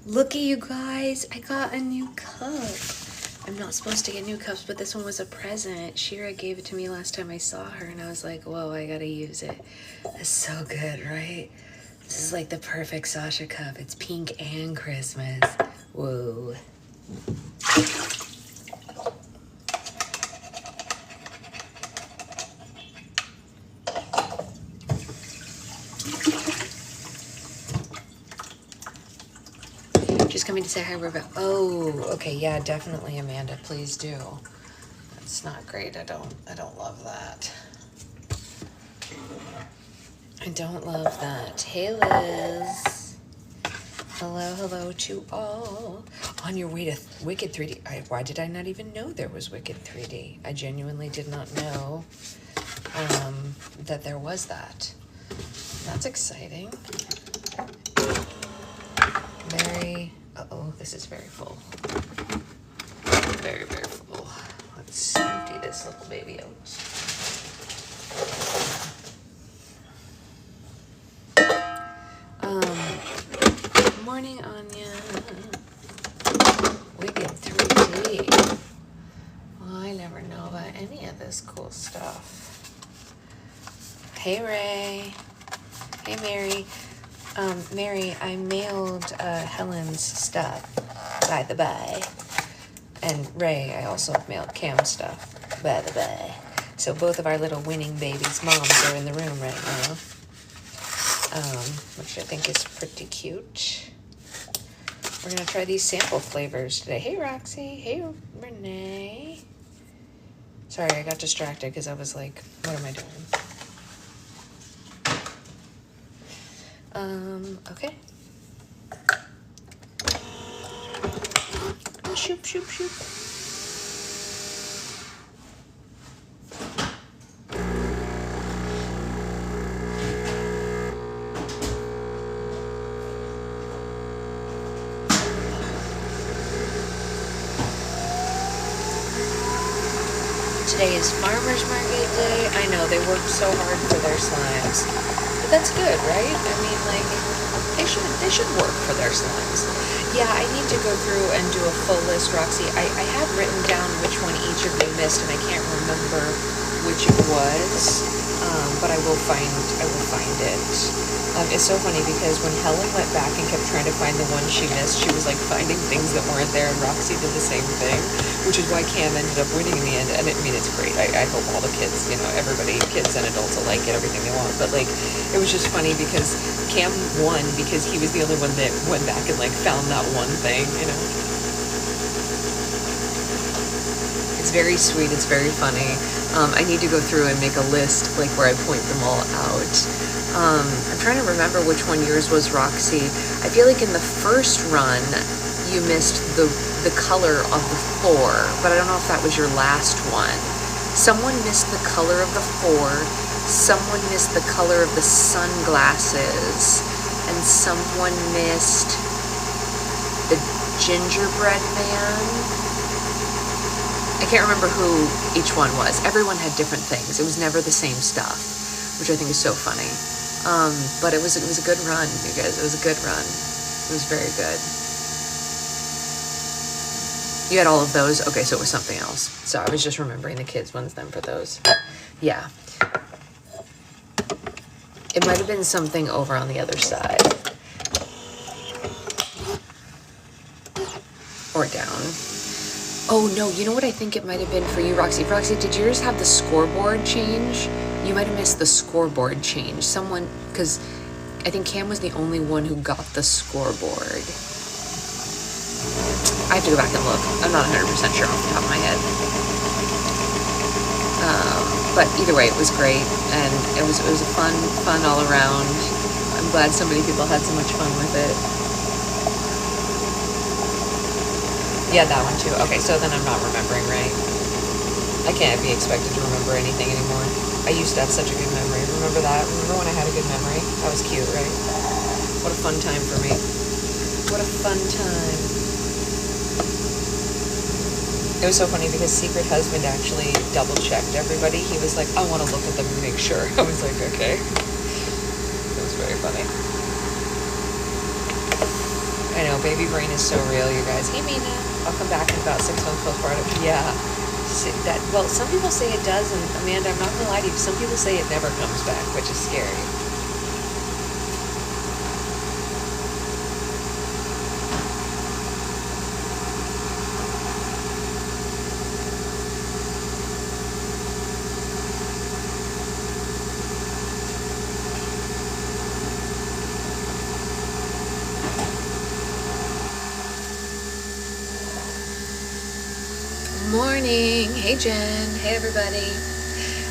Looky, you guys, I got a new cup. I'm not supposed to get new cups, but this one was a present. Shira gave it to me last time I saw her, and I was like, whoa, I gotta use it. It's so good, right? This is like the perfect Sasha cup. It's pink and Christmas. Whoa. Just coming to say hi, Rebecca. Oh, okay, yeah, definitely, Amanda. Please do. That's not great. I don't love that. I don't love that. Hey, Liz. Hello to all. On your way to Wicked 3D. Why did I not even know there was Wicked 3D? I genuinely did not know that there was that. That's exciting. Very, uh-oh, this is very full. Very, very full. Let's empty this little baby out. Morning, Anya. Wicked 3D. Well, I never know about any of this cool stuff. Hey, Ray. Hey, Mary. Mary, I mailed Helen's stuff, by the by. And Ray, I also mailed Cam's stuff, by the by. So both of our little winning babies' moms are in the room right now. Which I think is pretty cute. We're gonna try these sample flavors today. Hey, Roxy. Hey, Renee. Sorry, I got distracted because I was like, what am I doing? Okay. Shoop, shoop, shoop. Today is Farmer's Market Day. I know, they work so hard for their slimes. But that's good, right? I mean, like, they should work for their slimes. Yeah, I need to go through and do a full list, Roxy. I have written down which one each of you missed, and I can't remember which it was. But I will find it. It's so funny because when Helen went back and kept trying to find the one she missed, she was like finding things that weren't there, and Roxy did the same thing, which is why Cam ended up winning in the end. And I mean, it's great. I hope all the kids, everybody, kids and adults alike, get everything they want. But like, it was just funny because Cam won because he was the only one that went back and like found that one thing, It's very sweet. It's very funny. I need to go through and make a list, like where I point them all out. I'm trying to remember which one yours was, Roxy. I feel like in the first run, you missed the color of the 4, but I don't know if that was your last one. Someone missed the color of the 4. Someone missed the color of the sunglasses, and someone missed the gingerbread man. I can't remember who each one was. Everyone had different things. It was never the same stuff, which I think is so funny. But it was a good run, you guys. It was a good run. It was very good. You had all of those? Okay, so it was something else. So I was just remembering the kids' ones then for those. Yeah. It might have been something over on the other side. Or down. Oh, no, you know what I think it might have been for you, Roxy? Roxy, did yours have the scoreboard change? You might have missed the scoreboard change. Someone, because I think Cam was the only one who got the scoreboard. I have to go back and look. I'm not 100% sure off the top of my head. But either way, it was great, and it was a fun all around. I'm glad so many people had so much fun with it. Yeah, that one too. Okay, so then I'm not remembering right. I can't be expected to remember anything anymore. I used to have such a good memory. Remember that? Remember when I had a good memory? That was cute, right? What a fun time for me. What a fun time. It was so funny because Secret Husband actually double-checked everybody. He was like, I want to look at them and make sure. I was like, okay. It was very funny. I know, baby brain is so real, you guys. Hey, Mina. I'll come back in about 6 months postpartum. Yeah. Well, some people say it does, and Amanda, I'm not gonna lie to you. Some people say it never comes back, which is scary. Morning. Hey, Jen. Hey, everybody.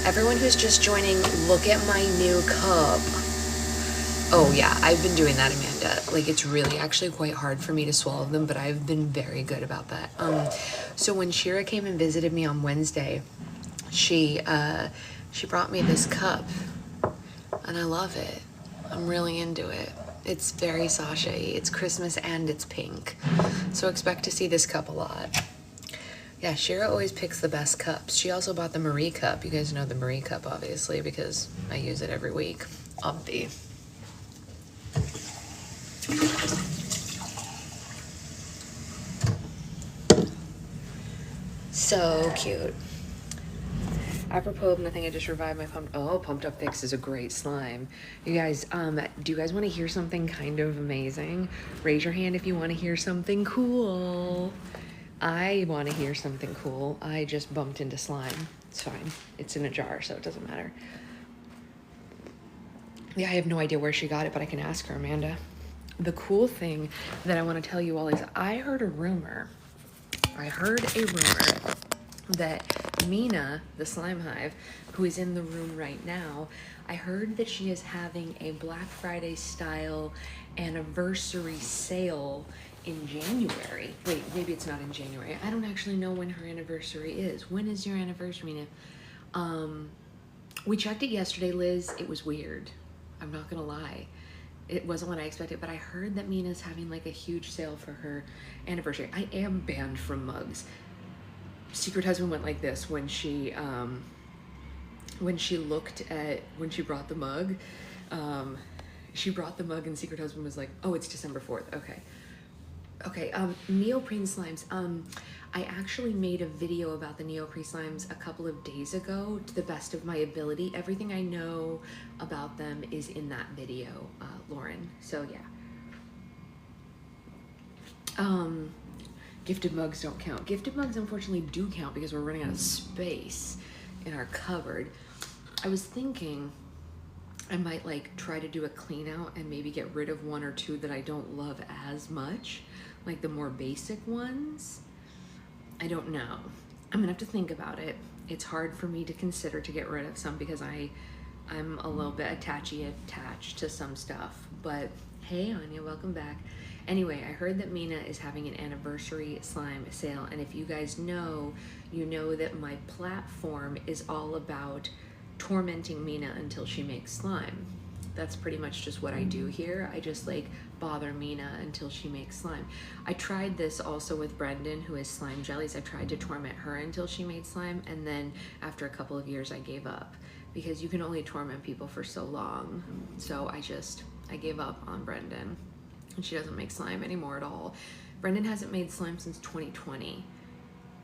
Everyone who's just joining, look at my new cup. Oh, yeah, I've been doing that, Amanda. Like, it's really actually quite hard for me to swallow them, but I've been very good about that. So when Shira came and visited me on Wednesday, she brought me this cup, and I love it. I'm really into it. It's very sachet. It's Christmas and it's pink. So expect to see this cup a lot. Yeah, Shira always picks the best cups. She also bought the Marie cup. You guys know the Marie cup, obviously, because I use it every week. Obvi. So cute. Apropos of nothing, I just revived my Pumped Up Fix is a great slime. You guys, do you guys want to hear something kind of amazing? Raise your hand if you want to hear something cool. I want to hear something cool. I just bumped into slime. It's fine. It's in a jar, so it doesn't matter. Yeah, I have no idea where she got it, but I can ask her, Amanda. The cool thing that I want to tell you all is I heard a rumor that Mina, the slime hive, who is in the room right now, I heard that she is having a Black Friday style anniversary sale in January. Wait, maybe it's not in January. I don't actually know when her anniversary is. When is your anniversary, Mina? We checked it yesterday, Liz. It was weird. I'm not gonna lie. It wasn't what I expected, but I heard that Mina's having like a huge sale for her anniversary. I am banned from mugs. Secret Husband went like this when she brought the mug. She brought the mug and Secret Husband was like, oh, it's December 4th. Okay, neoprene slimes. I actually made a video about the neoprene slimes a couple of days ago to the best of my ability. Everything I know about them is in that video, Lauren. So yeah. Gifted mugs don't count. Gifted mugs unfortunately do count because we're running out of space in our cupboard. I was thinking I might like try to do a clean out and maybe get rid of one or two that I don't love as much, like the more basic ones. I don't know. I'm gonna have to think about it. It's hard for me to consider to get rid of some because I'm a little bit attached to some stuff. But hey, Anya, welcome back. Anyway, I heard that Mina is having an anniversary slime sale, and if you guys know, you know that my platform is all about tormenting Mina until she makes slime. That's pretty much just what I do here. I just like bother Mina until she makes slime. I tried this also with Brendan, who is Slime Jellies. I tried to torment her until she made slime, and then after a couple of years I gave up because you can only torment people for so long. So I gave up on Brendan, and she doesn't make slime anymore at all. Brendan hasn't made slime since 2020.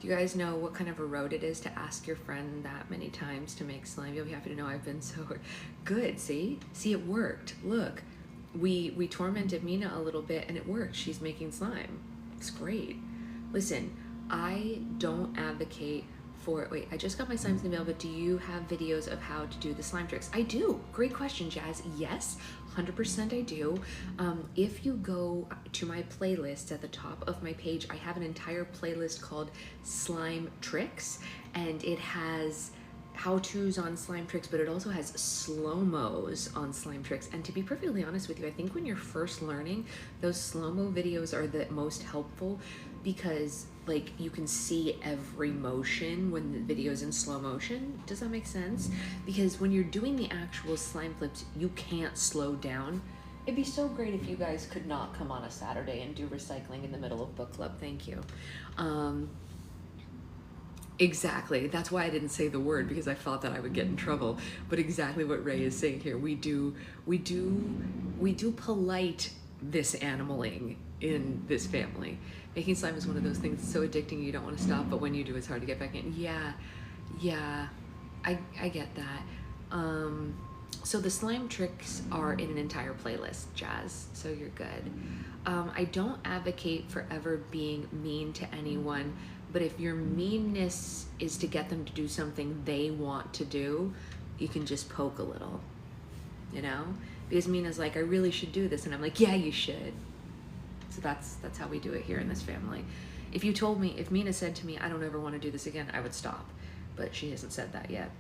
Do you guys know what kind of a road it is to ask your friend that many times to make slime? You'll be happy to know I've been so good. See, it worked. Look, we tormented Mina a little bit and it worked. She's making slime. It's great. Listen, I don't advocate for, wait, I just got my slimes in the mail, but do you have videos of how to do the slime tricks? I do. Great question, Jazz. Yes, 100% I do. If you go to my playlist at the top of my page, I have an entire playlist called Slime Tricks, and it has how-tos on slime tricks, but it also has slow-mos on slime tricks. And to be perfectly honest with you, I think when you're first learning, those slow-mo videos are the most helpful because like you can see every motion when the video's in slow motion. Does that make sense? Because when you're doing the actual slime flips, you can't slow down. It'd be so great if you guys could not come on a Saturday and do recycling in the middle of book club. Thank you. Exactly. That's why I didn't say the word, because I thought that I would get in trouble. But exactly what Ray is saying here. We do polite this animaling in this family. Making slime is one of those things that's so addicting you don't want to stop, but when you do, it's hard to get back in. Yeah, I get that. So the slime tricks are in an entire playlist, Jazz, so you're good. I don't advocate for ever being mean to anyone, but if your meanness is to get them to do something they want to do, you can just poke a little, you know? Because Mina's like, I really should do this, and I'm like, yeah, you should. So that's how we do it here in this family. If Mina said to me, I don't ever want to do this again, I would stop, but she hasn't said that yet.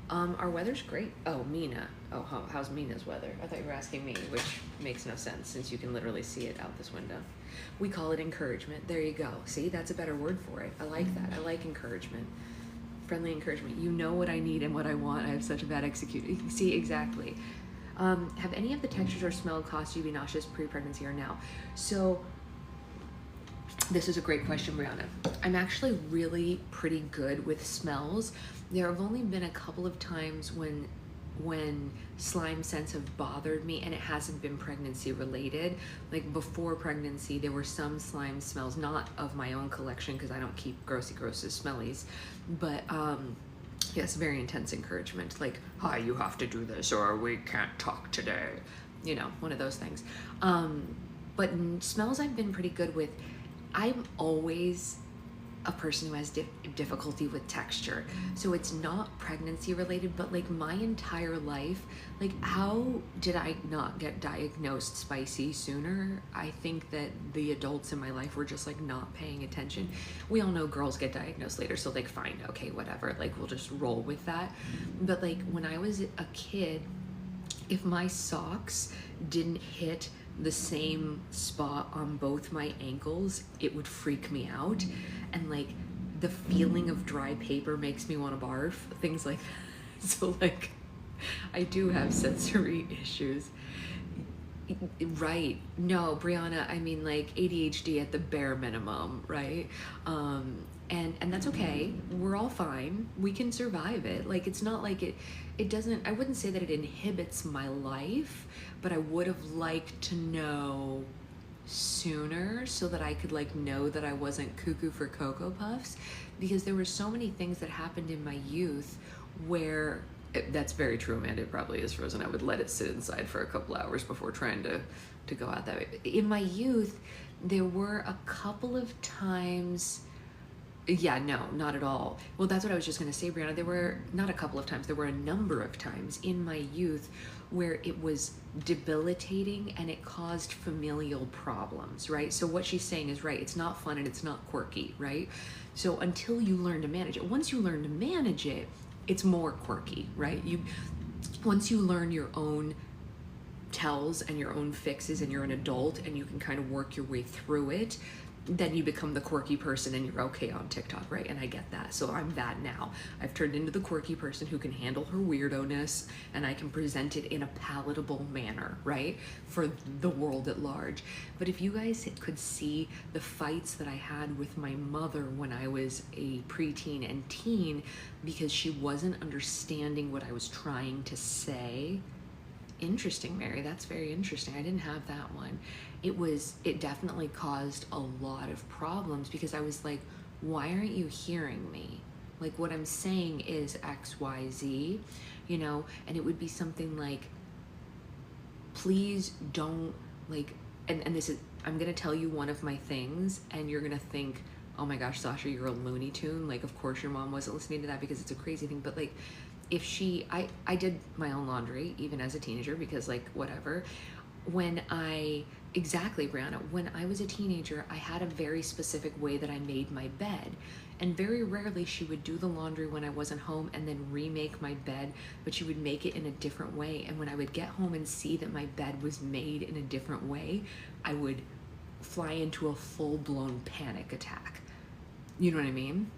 Our weather's great. Oh, Mina. Oh, how's Mina's weather? I thought you were asking me, which makes no sense since you can literally see it out this window. We call it encouragement. There you go. See, that's a better word for it. I like that. I like encouragement. Friendly encouragement. You know what I need and what I want. I have such a bad executor. You can see exactly. Have any of the textures or smell caused you to be nauseous pre-pregnancy or now? So this is a great question, Brianna. I'm actually really pretty good with smells. There have only been a couple of times when slime scents have bothered me, and it hasn't been pregnancy related. Like before pregnancy, there were some slime smells, not of my own collection because I don't keep grossy smellies, but yes, very intense encouragement, like, hi, you have to do this or we can't talk today, you know, one of those things. But smells I've been pretty good with. I'm always a person who has difficulty with texture, so it's not pregnancy related, but like my entire life, like how did I not get diagnosed spicy sooner? I think that the adults in my life were just like not paying attention. We all know girls get diagnosed later, so like fine, okay, whatever, like we'll just roll with that. But like when I was a kid, if my socks didn't hit the same spot on both my ankles, it would freak me out. And like the feeling of dry paper makes me want to barf, things like that. So like I do have sensory issues. Right. No, Brianna, I mean like ADHD at the bare minimum, right? And that's okay. We're all fine. We can survive it. Like it's not like it doesn't, I wouldn't say that it inhibits my life, but I would have liked to know sooner so that I could like know that I wasn't cuckoo for Cocoa Puffs, because there were so many things that happened in my youth where that's very true, Amanda. It probably is frozen. I would let it sit inside for a couple hours before trying to go out that way. In my youth, there were a couple of times. Yeah, no, not at all. Well, that's what I was just going to say, Brianna. There were not a couple of times. There were a number of times in my youth where it was debilitating and it caused familial problems, right? So what she's saying is right. It's not fun and it's not quirky, right? So until you learn to manage it, once you learn to manage it, it's more quirky, right? Once you learn your own tells and your own fixes and you're an adult and you can kind of work your way through it, then you become the quirky person and you're okay on TikTok, right? And I get that. So I'm that now. I've turned into the quirky person who can handle her weirdo-ness and I can present it in a palatable manner, right? For the world at large. But if you guys could see the fights that I had with my mother when I was a preteen and teen because she wasn't understanding what I was trying to say. Interesting, Mary. That's very interesting. I didn't have that one. It definitely caused a lot of problems because I was like, why aren't you hearing me? Like what I'm saying is X, Y, Z, you know, and it would be something like, please don't like, and this is, I'm going to tell you one of my things and you're going to think, oh my gosh, Sasha, you're a Looney Tune. Like, of course your mom wasn't listening to that because it's a crazy thing. But like, if I did my own laundry even as a teenager because like whatever, exactly, Brianna, when I was a teenager, I had a very specific way that I made my bed. And very rarely she would do the laundry when I wasn't home and then remake my bed, but she would make it in a different way. And when I would get home and see that my bed was made in a different way, I would fly into a full-blown panic attack. You know what I mean?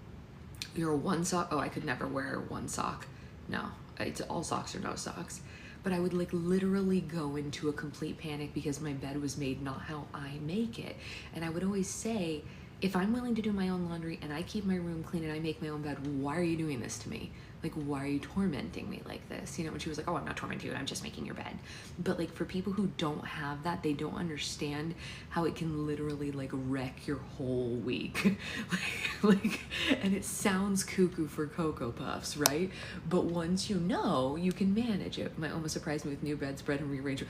You're a one sock. Oh, I could never wear one sock. No, it's all socks or no socks. But I would like literally go into a complete panic because my bed was made not how I make it. And I would always say, if I'm willing to do my own laundry and I keep my room clean and I make my own bed, why are you doing this to me? Like, why are you tormenting me like this? You know, and she was like, oh, I'm not tormenting you, I'm just making your bed. But like, for people who don't have that, they don't understand how it can literally like wreck your whole week. like, and it sounds cuckoo for Cocoa Puffs, right? But once you know, you can manage it. My Oma surprised me with new bedspread and rearrange.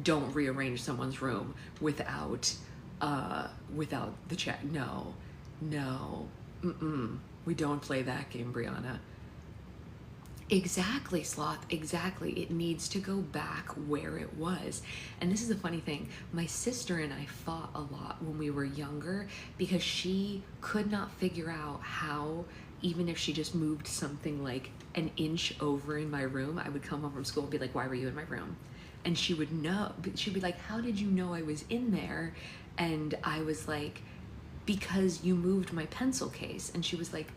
Don't rearrange someone's room without the check. No, we don't play that game, Brianna. Exactly, Sloth, exactly. It needs to go back where it was. And this is a funny thing. My sister and I fought a lot when we were younger because she could not figure out how, even if she just moved something like an inch over in my room, I would come home from school and be like, why were you in my room? And she would know, she'd be like, how did you know I was in there? And I was like, because you moved my pencil case. And she was like,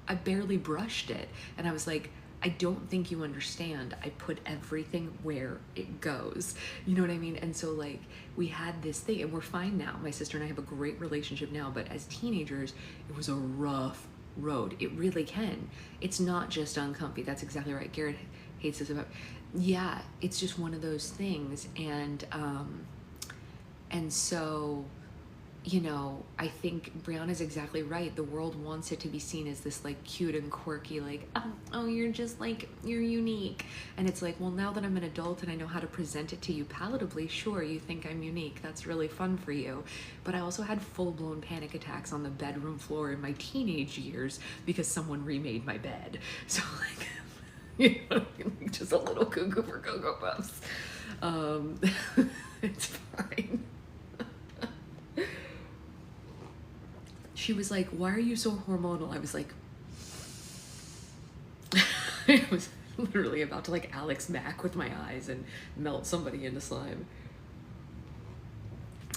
I barely brushed it. And I was like, I don't think you understand. I put everything where it goes. You know what I mean? And so like, we had this thing, and we're fine now. My sister and I have a great relationship now, but as teenagers, it was a rough road. It really can. It's not just uncomfy. That's exactly right. Garrett hates this about, yeah, it's just one of those things. And so, you know, I think Brianna's exactly right. The world wants it to be seen as this like cute and quirky, like, oh, you're just like, you're unique. And it's like, well, now that I'm an adult and I know how to present it to you palatably, sure, you think I'm unique. That's really fun for you. But I also had full-blown panic attacks on the bedroom floor in my teenage years because someone remade my bed. So like, you know, just a little cuckoo for Cocoa Puffs. It's fine. She was like, why are you so hormonal? I was like, I was literally about to like Alex Mack with my eyes and melt somebody into slime.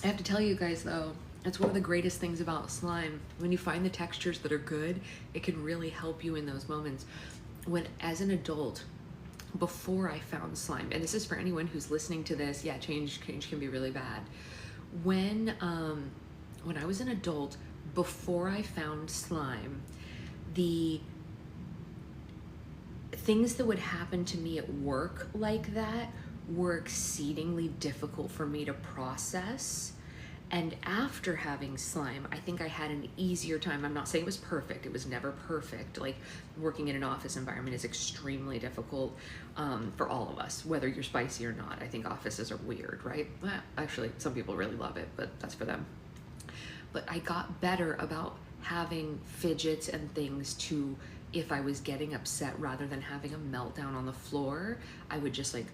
I have to tell you guys though, that's one of the greatest things about slime. When you find the textures that are good, it can really help you in those moments. When, as an adult, before I found slime, and this is for anyone who's listening to this, yeah, change can be really bad. When I was an adult, before I found slime, the things that would happen to me at work like that were exceedingly difficult for me to process. And after having slime, I think I had an easier time. I'm not saying it was perfect. It was never perfect. Like, working in an office environment is extremely difficult for all of us, whether you're spicy or not. I think offices are weird, right? Well, actually, some people really love it, but that's for them. But I got better about having fidgets and things to, if I was getting upset, rather than having a meltdown on the floor, I would just like,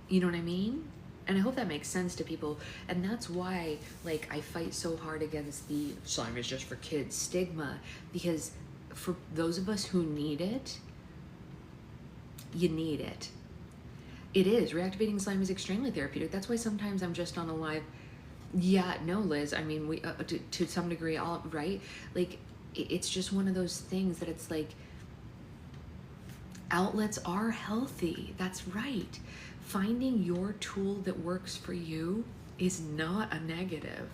you know what I mean? And I hope that makes sense to people. And that's why, like, I fight so hard against the slime is just for kids stigma, because for those of us who need it, you need it. It is. Reactivating slime is extremely therapeutic. That's why sometimes I'm just on a live. Yeah, no, Liz. I mean, we to some degree, all right. Like, it's just one of those things that it's like, outlets are healthy. That's right. Finding your tool that works for you is not a negative.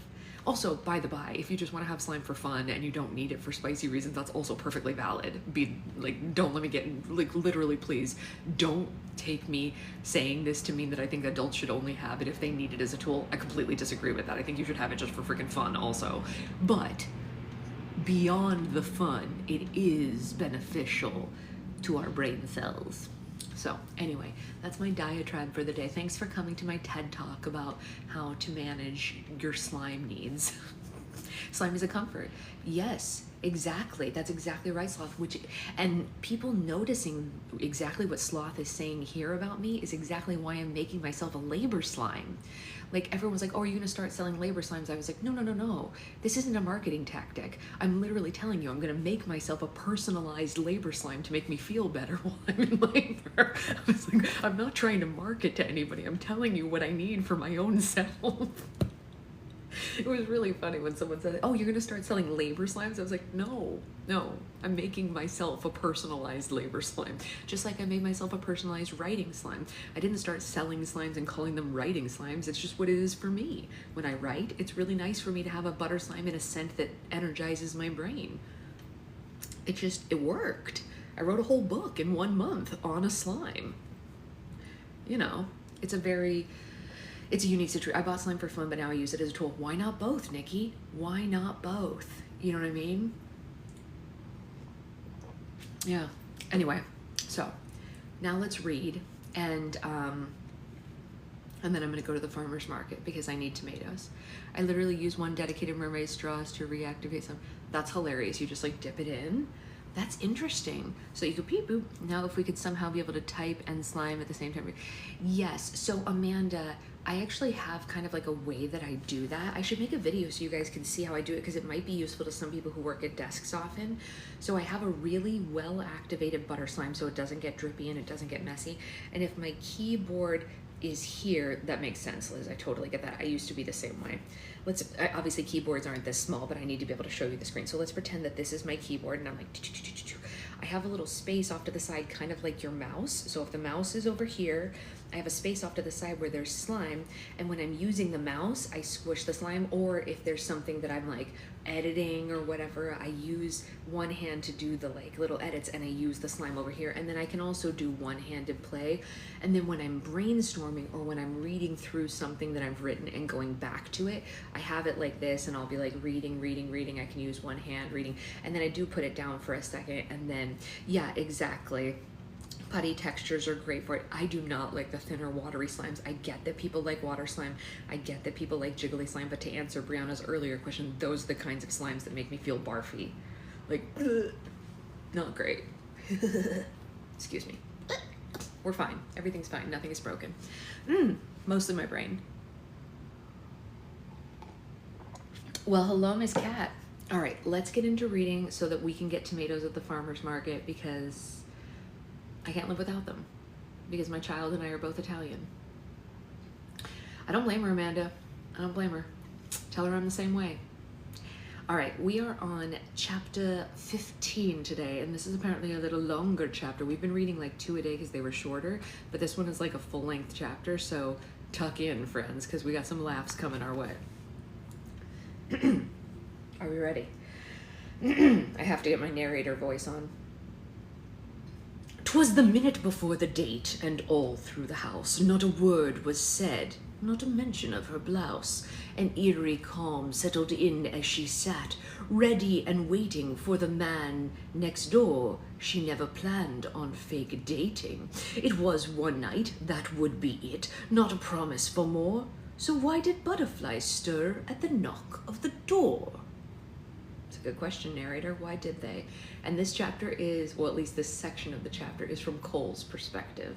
Also, by the by, if you just want to have slime for fun and you don't need it for spicy reasons, that's also perfectly valid. Be like, don't let me get, like, literally, please don't take me saying this to mean that I think adults should only have it if they need it as a tool. I completely disagree with that. I think you should have it just for freaking fun also. But beyond the fun, it is beneficial to our brain cells. So anyway, that's my diatribe for the day. Thanks for coming to my TED Talk about how to manage your slime needs. Slime is a comfort. Yes, exactly. That's exactly right, Sloth. And people noticing exactly what Sloth is saying here about me is exactly why I'm making myself a labor slime. Like, everyone's like, oh, are you gonna start selling labor slimes? I was like, no. This isn't a marketing tactic. I'm literally telling you, I'm gonna make myself a personalized labor slime to make me feel better while I'm in labor. I was like, I'm not trying to market to anybody. I'm telling you what I need for my own self. It was really funny when someone said, oh, you're gonna start selling labor slimes? I was like, no, I'm making myself a personalized labor slime. Just like I made myself a personalized writing slime. I didn't start selling slimes and calling them writing slimes. It's just what it is for me. When I write, it's really nice for me to have a butter slime in a scent that energizes my brain. It worked. I wrote a whole book in 1 month on a slime. You know, it's a unique situation. I bought slime for fun, but now I use it as a tool. Why not both, Nikki? Why not both? You know what I mean? Yeah. Anyway, so now let's read, and then I'm gonna go to the farmer's market because I need tomatoes. I literally use 1 dedicated mermaid straws to reactivate some. That's hilarious. You just like dip it in. That's interesting. So you could peep boop. Now if we could somehow be able to type and slime at the same time. Yes, so Amanda, I actually have kind of like a way that I do that. I should make a video so you guys can see how I do it, because it might be useful to some people who work at desks often. So I have a really well activated butter slime so it doesn't get drippy and it doesn't get messy. And if my keyboard is here, that makes sense, Liz. I totally get that. I used to be the same way. Obviously keyboards aren't this small, but I need to be able to show you the screen. So let's pretend that this is my keyboard and I'm like, I have a little space off to the side, kind of like your mouse. So if the mouse is over here, I have a space off to the side where there's slime. And when I'm using the mouse, I squish the slime. Or if there's something that I'm like editing or whatever, I use one hand to do the like little edits and I use the slime over here. And then I can also do one-handed play. And then when I'm brainstorming or when I'm reading through something that I've written and going back to it, I have it like this and I'll be like reading. I can use one hand reading. And then I do put it down for a second. And then, yeah, exactly. Putty textures are great for it. I do not like the thinner watery slimes. I get that people like water slime. I get that people like jiggly slime, but to answer Brianna's earlier question, those are the kinds of slimes that make me feel barfy. Like, not great. Excuse me. We're fine. Everything's fine. Nothing is broken. Mostly my brain. Well, hello, Miss Cat. All right, let's get into reading so that we can get tomatoes at the farmer's market, because I can't live without them, because my child and I are both Italian. I don't blame her, Amanda. I don't blame her. Tell her I'm the same way. All right, we are on chapter 15 today, and this is apparently a little longer chapter. We've been reading like 2 a day because they were shorter, but this one is like a full-length chapter, so tuck in, friends, because we got some laughs coming our way. Are we ready? I have to get my narrator voice on. 'Twas the minute before the date, and all through the house not a word was said, not a mention of her blouse. An eerie calm settled in as she sat, ready and waiting for the man next door. She never planned on fake dating. It was one night, that would be it, not a promise for more. So why did butterflies stir at the knock of the door? It's a good question, narrator. Why did they? And this chapter is, well, at least this section of the chapter is from Cole's perspective.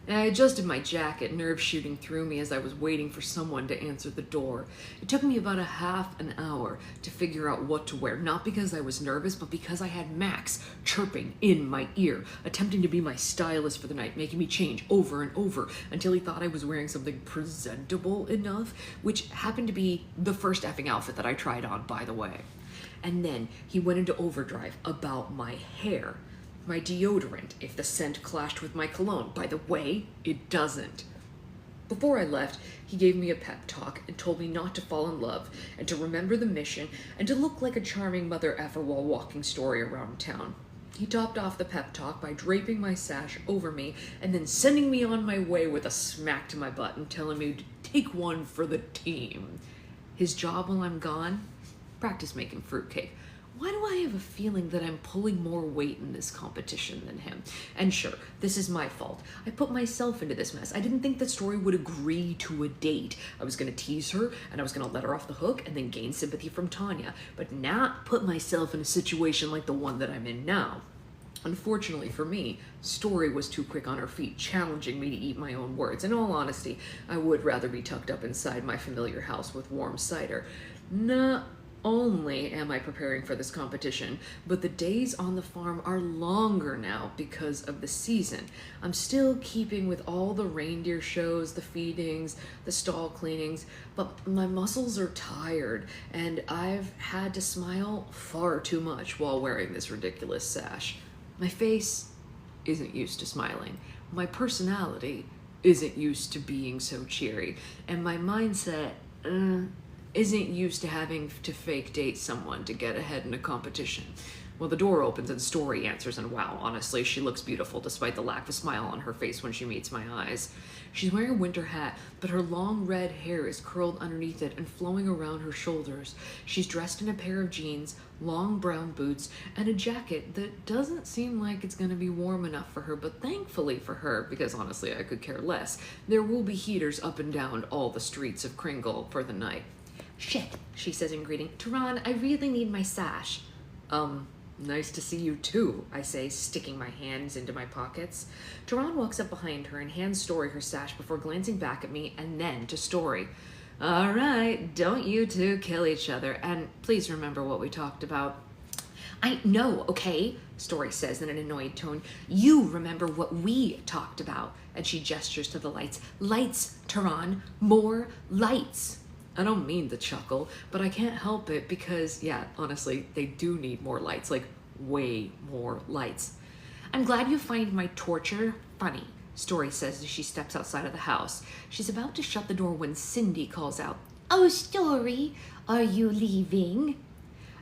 I adjusted my jacket, nerves shooting through me as I was waiting for someone to answer the door. It took me about a half an hour to figure out what to wear, not because I was nervous, but because I had Max chirping in my ear, attempting to be my stylist for the night, making me change over and over until he thought I was wearing something presentable enough, which happened to be the first effing outfit that I tried on, by the way. And then he went into overdrive about my hair. My deodorant, if the scent clashed with my cologne. By the way, it doesn't. Before I left, he gave me a pep talk and told me not to fall in love and to remember the mission and to look like a charming mother effer while walking Story around town. He topped off the pep talk by draping my sash over me and then sending me on my way with a smack to my butt and telling me to take one for the team. His job while I'm gone? Practice making fruitcake. Why do I have a feeling that I'm pulling more weight in this competition than him? And sure, this is my fault. I put myself into this mess. I didn't think that Story would agree to a date. I was going to tease her, and I was going to let her off the hook, and then gain sympathy from Tanya, but not put myself in a situation like the one that I'm in now. Unfortunately for me, Story was too quick on her feet, challenging me to eat my own words. In all honesty, I would rather be tucked up inside my familiar house with warm cider. Not only am I preparing for this competition, but the days on the farm are longer now because of the season. I'm still keeping with all the reindeer shows, the feedings, the stall cleanings, but my muscles are tired, and I've had to smile far too much while wearing this ridiculous sash. My face isn't used to smiling. My personality isn't used to being so cheery, and my mindset, isn't used to having to fake date someone to get ahead in a competition. Well, the door opens and Story answers, and wow, honestly, she looks beautiful despite the lack of a smile on her face when she meets my eyes. She's wearing a winter hat, but her long red hair is curled underneath it and flowing around her shoulders. She's dressed in a pair of jeans, long brown boots, and a jacket that doesn't seem like it's going to be warm enough for her, but thankfully for her, because honestly I could care less, there will be heaters up and down all the streets of Kringle for the night. "Shit," she says in greeting. "Tehran, I really need my sash." Nice to see you too," I say, sticking my hands into my pockets. Tehran walks up behind her and hands Story her sash before glancing back at me and then to Story. "All right, don't you two kill each other, and please remember what we talked about." "I know, okay," Story says in an annoyed tone. "You remember what we talked about." And she gestures to the lights. "Lights, Tehran, more lights." I don't mean to chuckle, but I can't help it because, yeah, honestly, they do need more lights, like way more lights. "I'm glad you find my torture funny," Story says as she steps outside of the house. She's about to shut the door when Cindy calls out, "Oh, Story, are you leaving?"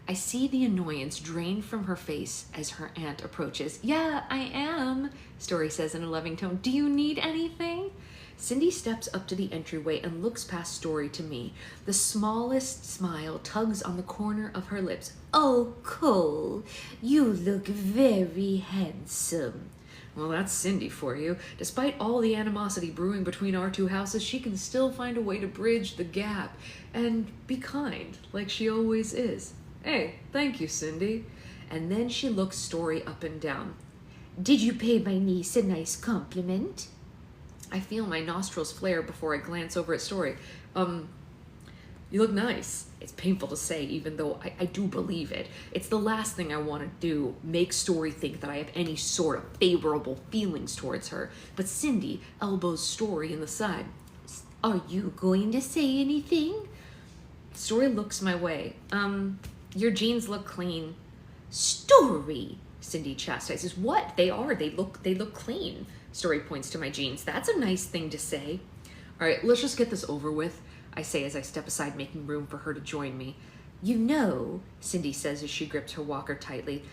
I see the annoyance drain from her face as her aunt approaches. "Yeah, I am," Story says in a loving tone. "Do you need anything?" Cindy steps up to the entryway and looks past Story to me. The smallest smile tugs on the corner of her lips. "Oh, Cole, you look very handsome." Well, that's Cindy for you. Despite all the animosity brewing between our two houses, she can still find a way to bridge the gap and be kind, like she always is. "Hey, thank you, Cindy." And then she looks Story up and down. "Did you pay my niece a nice compliment?" I feel my nostrils flare before I glance over at Story. You look nice." It's painful to say, even though I do believe it. It's the last thing I want to do, make Story think that I have any sort of favorable feelings towards her. But Cindy elbows Story in the side. "Are you going to say anything?" Story looks my way. Your jeans look clean." "Story," Cindy chastises. "What? They are. They look clean." Story points to my jeans. "That's a nice thing to say." "All right, let's just get this over with," I say as I step aside, making room for her to join me. "You know," Cindy says as she grips her walker tightly,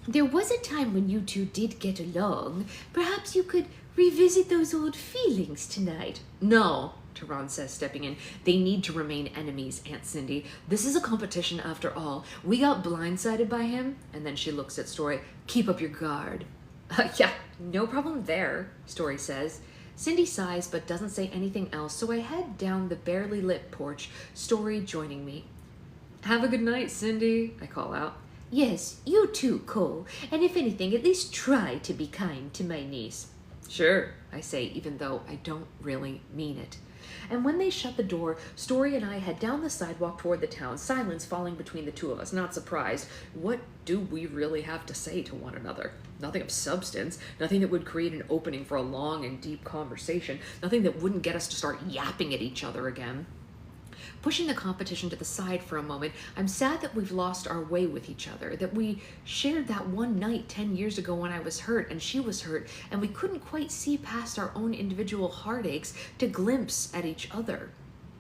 "there was a time when you two did get along. Perhaps you could revisit those old feelings tonight." "No," Tehran says, stepping in. "They need to remain enemies, Aunt Cindy. This is a competition after all. We got blindsided by him." And then she looks at Story. "Keep up your guard." "Yeah, no problem there," Story says. Cindy sighs but doesn't say anything else, so I head down the barely lit porch, Story joining me. "Have a good night, Cindy," I call out. "Yes, you too, Cole. And if anything, at least try to be kind to my niece." "Sure," I say, even though I don't really mean it. And when they shut the door, Story and I head down the sidewalk toward the town, silence falling between the two of us, not surprised. What do we really have to say to one another? Nothing of substance, nothing that would create an opening for a long and deep conversation, nothing that wouldn't get us to start yapping at each other again. Pushing the competition to the side for a moment, I'm sad that we've lost our way with each other, that we shared that one night 10 years ago when I was hurt and she was hurt, and we couldn't quite see past our own individual heartaches to glimpse at each other.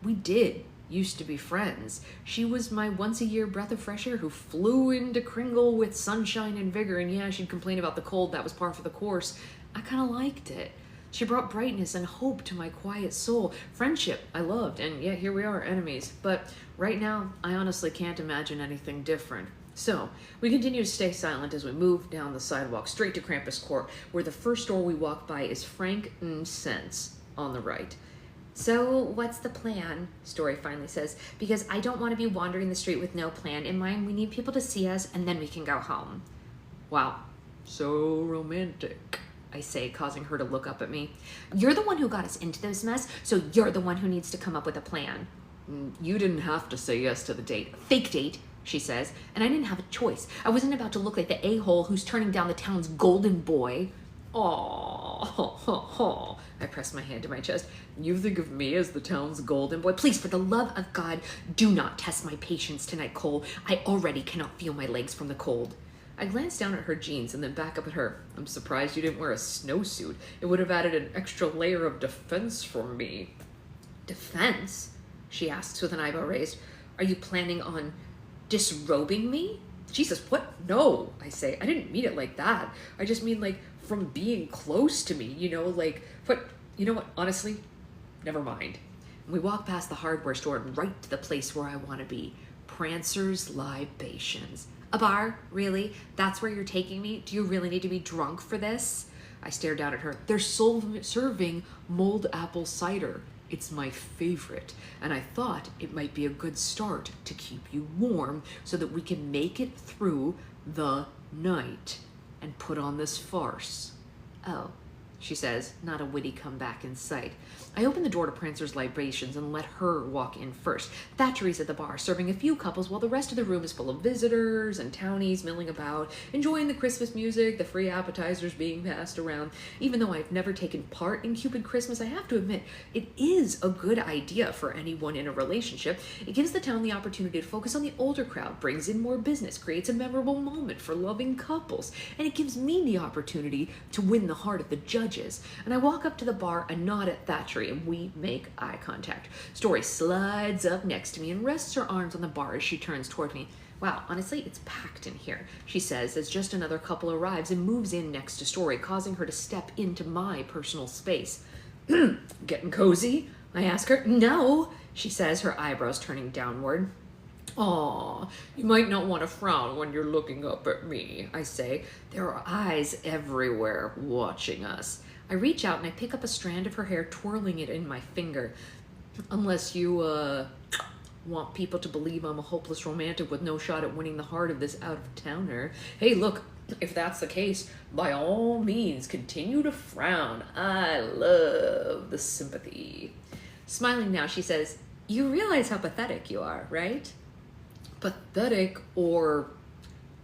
We did used to be friends. She was my once-a-year breath of fresh air who flew into Kringle with sunshine and vigor, and yeah, she'd complain about the cold. That was par for the course. I kind of liked it. She brought brightness and hope to my quiet soul. Friendship I loved, and yet here we are, enemies. But right now, I honestly can't imagine anything different. So, we continue to stay silent as we move down the sidewalk straight to Krampus Court, where the first door we walk by is Frank and Sense on the right. "So, what's the plan?" Story finally says, "because I don't want to be wandering the street with no plan in mind. We need people to see us, and then we can go home." "Wow, so romantic," I say, causing her to look up at me. "You're the one who got us into this mess, so you're the one who needs to come up with a plan." "You didn't have to say yes to the date." "Fake date," she says, "and I didn't have a choice. I wasn't about to look like the a-hole who's turning down the town's golden boy." "Aww," I press my hand to my chest. "You think of me as the town's golden boy?" "Please, for the love of God, do not test my patience tonight, Cole. I already cannot feel my legs from the cold." I glance down at her jeans and then back up at her. "I'm surprised you didn't wear a snowsuit. It would have added an extra layer of defense for me." "Defense?" she asks with an eyebrow raised. "Are you planning on disrobing me?" Jesus, what? No, I say. I didn't mean it like that. I just mean, like, from being close to me, you know, like, but, you know what, honestly, never mind. And we walk past the hardware store and right to the place where I want to be. Prancer's Libations. A bar? Really? That's where you're taking me? Do you really need to be drunk for this? I stare down at her. They're serving mulled apple cider. It's my favorite, and I thought it might be a good start to keep you warm so that we can make it through the night and put on this farce. Oh, she says, not a witty comeback in sight. I open the door to Prancer's Libations and let her walk in first. Thackeray's at the bar, serving a few couples while the rest of the room is full of visitors and townies milling about, enjoying the Christmas music, the free appetizers being passed around. Even though I've never taken part in Cupid Christmas, I have to admit, it is a good idea for anyone in a relationship. It gives the town the opportunity to focus on the older crowd, brings in more business, creates a memorable moment for loving couples, and it gives me the opportunity to win the heart of the judges. And I walk up to the bar and nod at Thackeray, and we make eye contact. Story slides up next to me and rests her arms on the bar as she turns toward me. Wow, honestly, it's packed in here, she says as just another couple arrives and moves in next to Story, causing her to step into my personal space. Getting cozy? I ask her. No, she says, her eyebrows turning downward. Aw, you might not want to frown when you're looking up at me, I say. There are eyes everywhere watching us. I reach out and I pick up a strand of her hair, twirling it in my finger. Unless you, want people to believe I'm a hopeless romantic with no shot at winning the heart of this out-of-towner. Hey, look, if that's the case, by all means, continue to frown. I love the sympathy. Smiling now, she says, you realize how pathetic you are, right? Pathetic or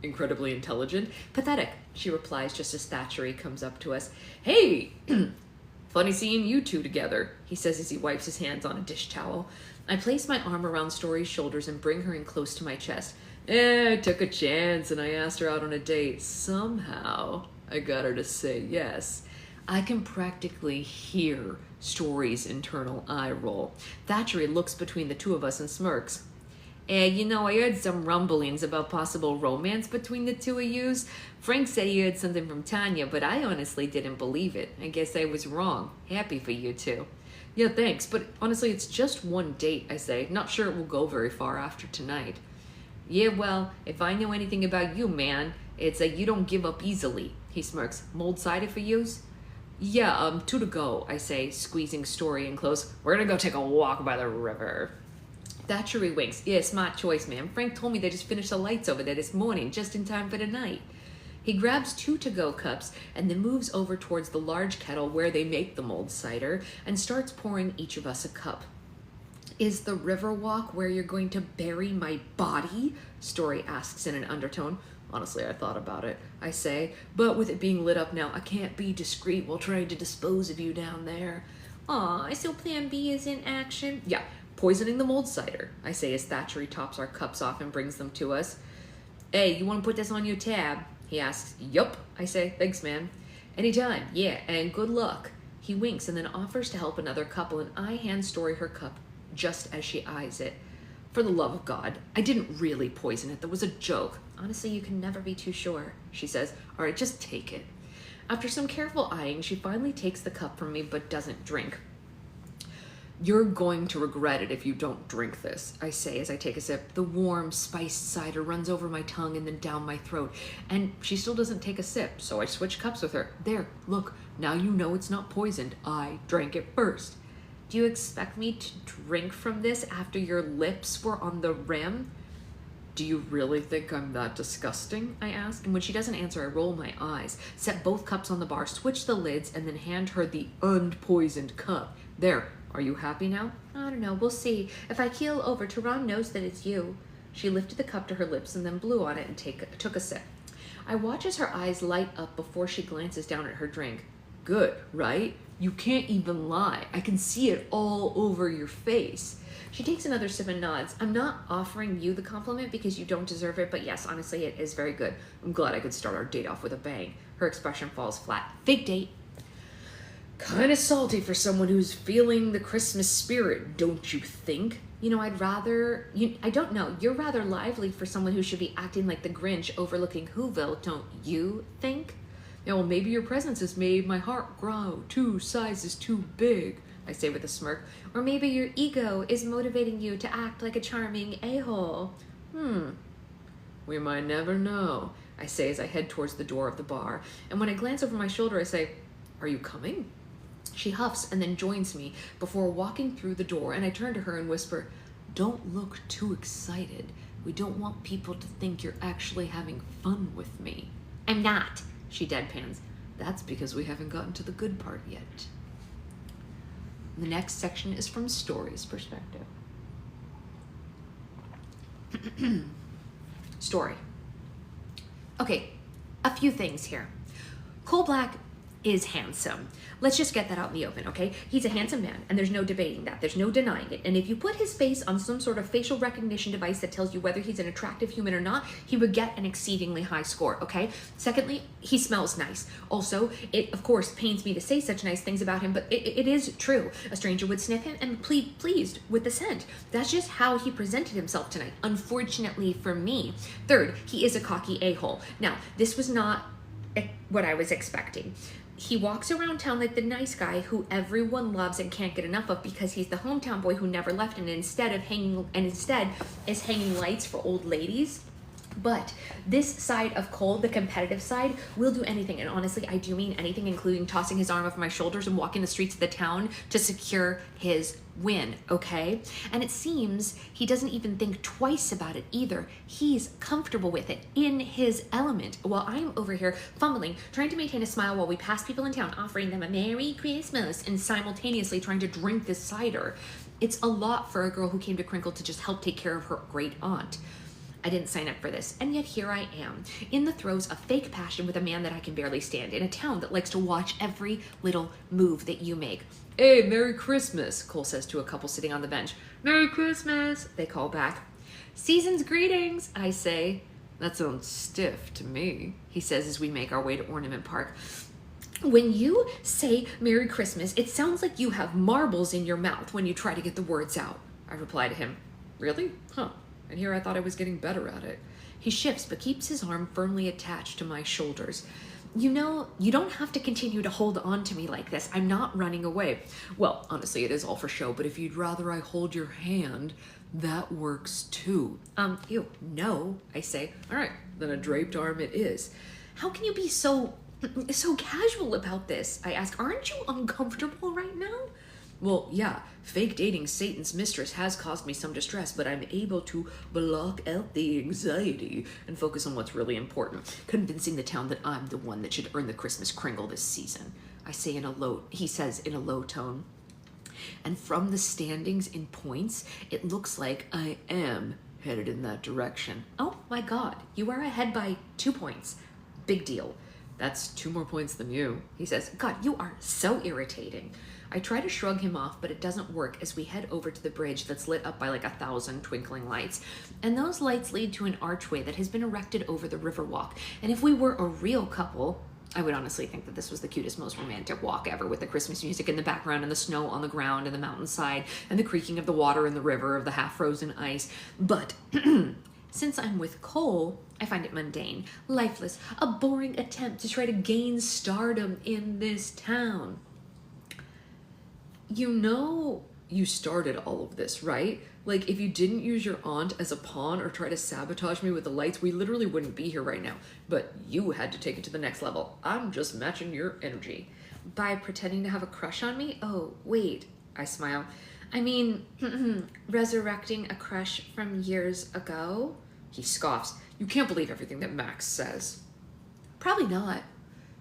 incredibly intelligent? Pathetic, she replies just as Thackeray comes up to us. Hey, funny seeing you two together, he says as he wipes his hands on a dish towel. I place my arm around Story's shoulders and bring her in close to my chest. I took a chance and I asked her out on a date. Somehow, I got her to say yes. I can practically hear Story's internal eye roll. Thackeray looks between the two of us and smirks. You know, I heard some rumblings about possible romance between the two of yous. Frank said he heard something from Tanya, but I honestly didn't believe it. I guess I was wrong. Happy for you two. Yeah, thanks, but honestly, it's just one date, I say. Not sure it will go very far after tonight. Yeah, well, if I know anything about you, man, it's that you don't give up easily, he smirks. Mold cider for yous? Yeah, 2 to go, I say, squeezing Story in close. We're gonna go take a walk by the river. Thackeray winks. Yeah, smart choice, man. Frank told me they just finished the lights over there this morning, just in time for the night. He grabs 2 to-go cups and then moves over towards the large kettle where they make the mulled cider and starts pouring each of us a cup. Is the river walk where you're going to bury my body? Story asks in an undertone. Honestly, I thought about it, I say, but with it being lit up now, I can't be discreet while trying to dispose of you down there. Aw, so plan B is in action? Yeah. Poisoning the mulled cider, I say as Thackeray tops our cups off and brings them to us. Hey, you want to put this on your tab? He asks. Yup, I say. Thanks, man. Anytime, yeah, and good luck. He winks and then offers to help another couple, and I hand Story her cup just as she eyes it. For the love of God, I didn't really poison it. That was a joke. Honestly, you can never be too sure, she says. All right, just take it. After some careful eyeing, she finally takes the cup from me but doesn't drink. You're going to regret it if you don't drink this, I say as I take a sip. The warm, spiced cider runs over my tongue and then down my throat, and she still doesn't take a sip, so I switch cups with her. There, look, now you know it's not poisoned. I drank it first. Do you expect me to drink from this after your lips were on the rim? Do you really think I'm that disgusting? I ask, and when she doesn't answer, I roll my eyes, set both cups on the bar, switch the lids, and then hand her the unpoisoned cup. There. Are you happy now? I don't know. We'll see. If I keel over, Tehran knows that it's you. She lifted the cup to her lips and then blew on it and took a sip. I watch as her eyes light up before she glances down at her drink. Good, right? You can't even lie. I can see it all over your face. She takes another sip and nods. I'm not offering you the compliment because you don't deserve it, but yes, honestly, it is very good. I'm glad I could start our date off with a bang. Her expression falls flat. Fake date. Kind of salty for someone who's feeling the Christmas spirit, don't you think? I'd rather, I don't know, you're rather lively for someone who should be acting like the Grinch overlooking Whoville, don't you think? Yeah, well, maybe your presence has made my heart grow 2 sizes too big, I say with a smirk. Or maybe your ego is motivating you to act like a charming a-hole. We might never know, I say as I head towards the door of the bar. And when I glance over my shoulder, I say, are you coming? She huffs and then joins me before walking through the door, and I turn to her and whisper, don't look too excited. We don't want people to think you're actually having fun with me. I'm not, she deadpans. That's because we haven't gotten to the good part yet. The next section is from Story's perspective. Story. Okay, a few things here. Cole Black is handsome. Let's just get that out in the open, okay? He's a handsome man, and there's no debating that. There's no denying it. And if you put his face on some sort of facial recognition device that tells you whether he's an attractive human or not, he would get an exceedingly high score, okay? Secondly, he smells nice. Also, it, of course, pains me to say such nice things about him, but it is true. A stranger would sniff him and be pleased with the scent. That's just how he presented himself tonight, unfortunately for me. Third, he is a cocky a-hole. Now, this was not what I was expecting. He walks around town like the nice guy who everyone loves and can't get enough of because he's the hometown boy who never left and instead is hanging lights for old ladies. But this side of Cole, the competitive side, will do anything. And honestly, I do mean anything, including tossing his arm over my shoulders and walking the streets of the town to secure his win, okay? And it seems he doesn't even think twice about it either. He's comfortable with it, in his element, while I'm over here fumbling, trying to maintain a smile while we pass people in town, offering them a Merry Christmas and simultaneously trying to drink this cider. It's a lot for a girl who came to Crinkle to just help take care of her great aunt. I didn't sign up for this, and yet here I am, in the throes of fake passion with a man that I can barely stand, in a town that likes to watch every little move that you make. Hey, Merry Christmas, Cole says to a couple sitting on the bench. Merry Christmas, they call back. Season's greetings, I say. That sounds stiff to me, he says as we make our way to Ornament Park. When you say Merry Christmas, it sounds like you have marbles in your mouth when you try to get the words out, I reply to him. Really? Huh. And here I thought I was getting better at it. He shifts, but keeps his arm firmly attached to my shoulders. You know, you don't have to continue to hold on to me like this. I'm not running away. Well, honestly, it is all for show, but if you'd rather I hold your hand, that works too. No, I say. All right, then a draped arm it is. How can you be so casual about this? I ask. Aren't you uncomfortable right now? Well, yeah, fake dating Satan's mistress has caused me some distress, but I'm able to block out the anxiety and focus on what's really important, convincing the town that I'm the one that should earn the Christmas Kringle this season. He says in a low tone. And from the standings in points, it looks like I am headed in that direction. Oh my God, you are ahead by 2 points. Big deal. That's 2 more points than you, he says. God, you are so irritating. I try to shrug him off, but it doesn't work as we head over to the bridge that's lit up by like 1,000 twinkling lights. And those lights lead to an archway that has been erected over the Riverwalk. And if we were a real couple, I would honestly think that this was the cutest, most romantic walk ever, with the Christmas music in the background and the snow on the ground and the mountainside and the creaking of the water in the river of the half-frozen ice. But since I'm with Cole, I find it mundane, lifeless, a boring attempt to try to gain stardom in this town. You know you started all of this, right? Like, if you didn't use your aunt as a pawn or try to sabotage me with the lights, we literally wouldn't be here right now. But you had to take it to the next level. I'm just matching your energy. By pretending to have a crush on me? Oh, wait, I smile. I mean, resurrecting a crush from years ago? He scoffs. You can't believe everything that Max says. Probably not,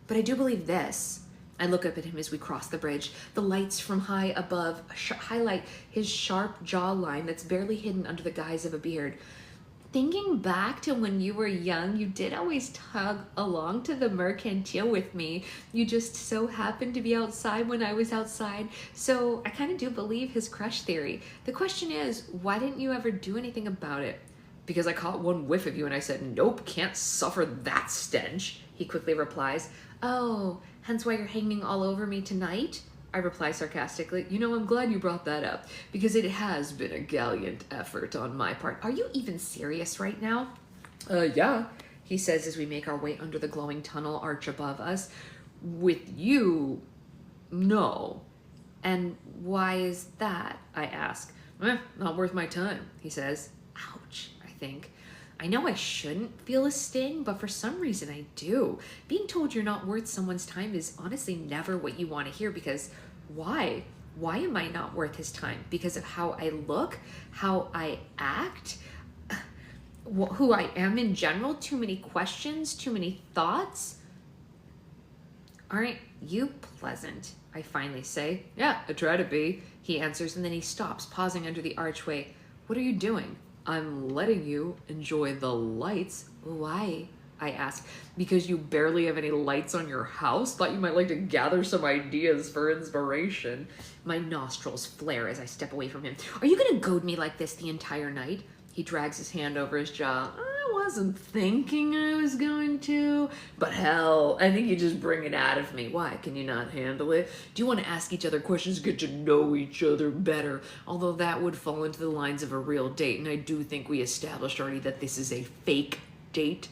but I do believe this. I look up at him as we cross the bridge. The lights from high above highlight his sharp jawline that's barely hidden under the guise of a beard. Thinking back to when you were young, you did always tug along to the mercantile with me. You just so happened to be outside when I was outside. So I kind of do believe his crush theory. The question is, why didn't you ever do anything about it? Because I caught one whiff of you and I said, nope, can't suffer that stench. He quickly replies, oh, hence why you're hanging all over me tonight? I reply sarcastically. You know, I'm glad you brought that up, because it has been a gallant effort on my part. Are you even serious right now? Yeah, he says as we make our way under the glowing tunnel arch above us. With you, no. And why is that? I ask. Not worth my time, he says. Ouch, I think. I know I shouldn't feel a sting, but for some reason I do. Being told you're not worth someone's time is honestly never what you want to hear, because why? Why am I not worth his time? Because of how I look, how I act, who I am in general? Too many questions, too many thoughts? Aren't you pleasant? I finally say. Yeah, I try to be, he answers, and then he stops, pausing under the archway. What are you doing? I'm letting you enjoy the lights. Why? I ask. Because you barely have any lights on your house? Thought you might like to gather some ideas for inspiration. My nostrils flare as I step away from him. Are you gonna goad me like this the entire night? He drags his hand over his jaw. I wasn't thinking I was going to, but hell, I think you just bring it out of me. Why? Can you not handle it? Do you want to ask each other questions, get to know each other better? Although that would fall into the lines of a real date, and I do think we established already that this is a fake date.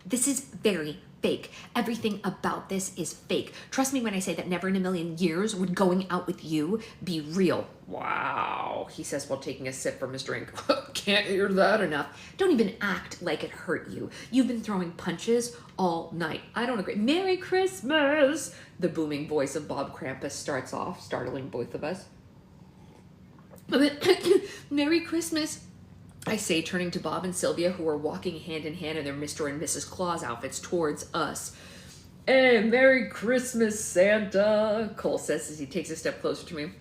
This is very fake. Everything about this is fake. Trust me when I say that never in a million years would going out with you be real. Wow, he says while taking a sip from his drink. Can't hear that enough. Don't even act like it hurt you. You've been throwing punches all night. I don't agree. Merry Christmas! The booming voice of Bob Krampus starts off, startling both of us. Merry Christmas, I say, turning to Bob and Sylvia, who are walking hand in hand in their Mr. and Mrs. Claus outfits towards us. Hey, Merry Christmas, Santa, Cole says as he takes a step closer to me.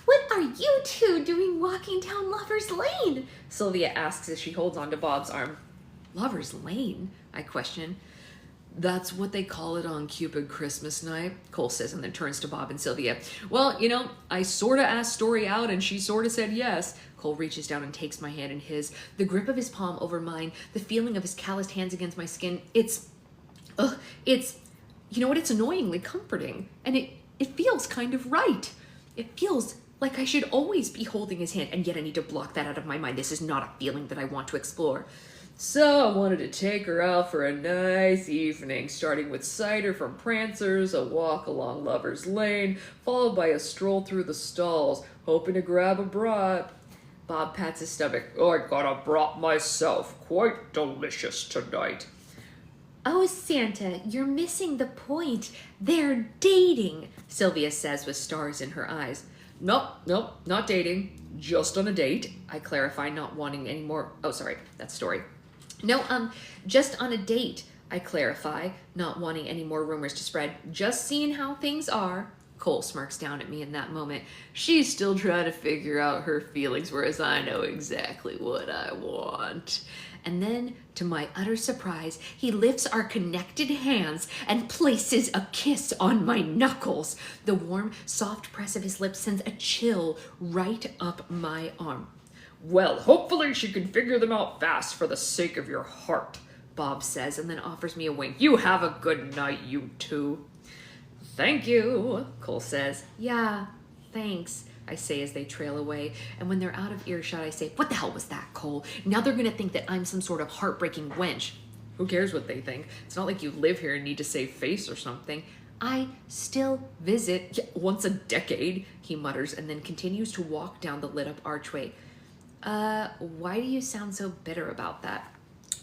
What are you two doing walking down Lover's Lane? Sylvia asks as she holds onto Bob's arm. Lover's Lane? I question. That's what they call it on Cupid Christmas night, Cole says, and then turns to Bob and Sylvia. Well, you know, I sorta asked Story out and she sorta said yes. Cole reaches down and takes my hand in his. The grip of his palm over mine, the feeling of his calloused hands against my skin, it's, you know what, it's annoyingly comforting. And it feels kind of right. It feels like I should always be holding his hand, and yet I need to block that out of my mind. This is not a feeling that I want to explore. So I wanted to take her out for a nice evening, starting with cider from Prancer's, a walk along Lover's Lane, followed by a stroll through the stalls, hoping to grab a brat. Bob pats his stomach. I got a brat myself. Quite delicious tonight. Oh, Santa, you're missing the point. They're dating, Sylvia says with stars in her eyes. Nope, not dating. Just on a date. I clarify, not wanting any more. Oh, sorry, that's Story. No, just on a date, I clarify, not wanting any more rumors to spread. Just seeing how things are. Cole smirks down at me in that moment. She's still trying to figure out her feelings, whereas I know exactly what I want. And then, to my utter surprise, he lifts our connected hands and places a kiss on my knuckles. The warm, soft press of his lips sends a chill right up my arm. Well, hopefully she can figure them out fast for the sake of your heart, Bob says, and then offers me a wink. You have a good night, you two. Thank you, Cole says. Yeah, thanks, I say as they trail away. And when they're out of earshot, I say, what the hell was that, Cole? Now they're gonna think that I'm some sort of heartbreaking wench. Who cares what they think? It's not like you live here and need to save face or something. I still visit once a decade, he mutters, and then continues to walk down the lit-up archway. Why do you sound so bitter about that?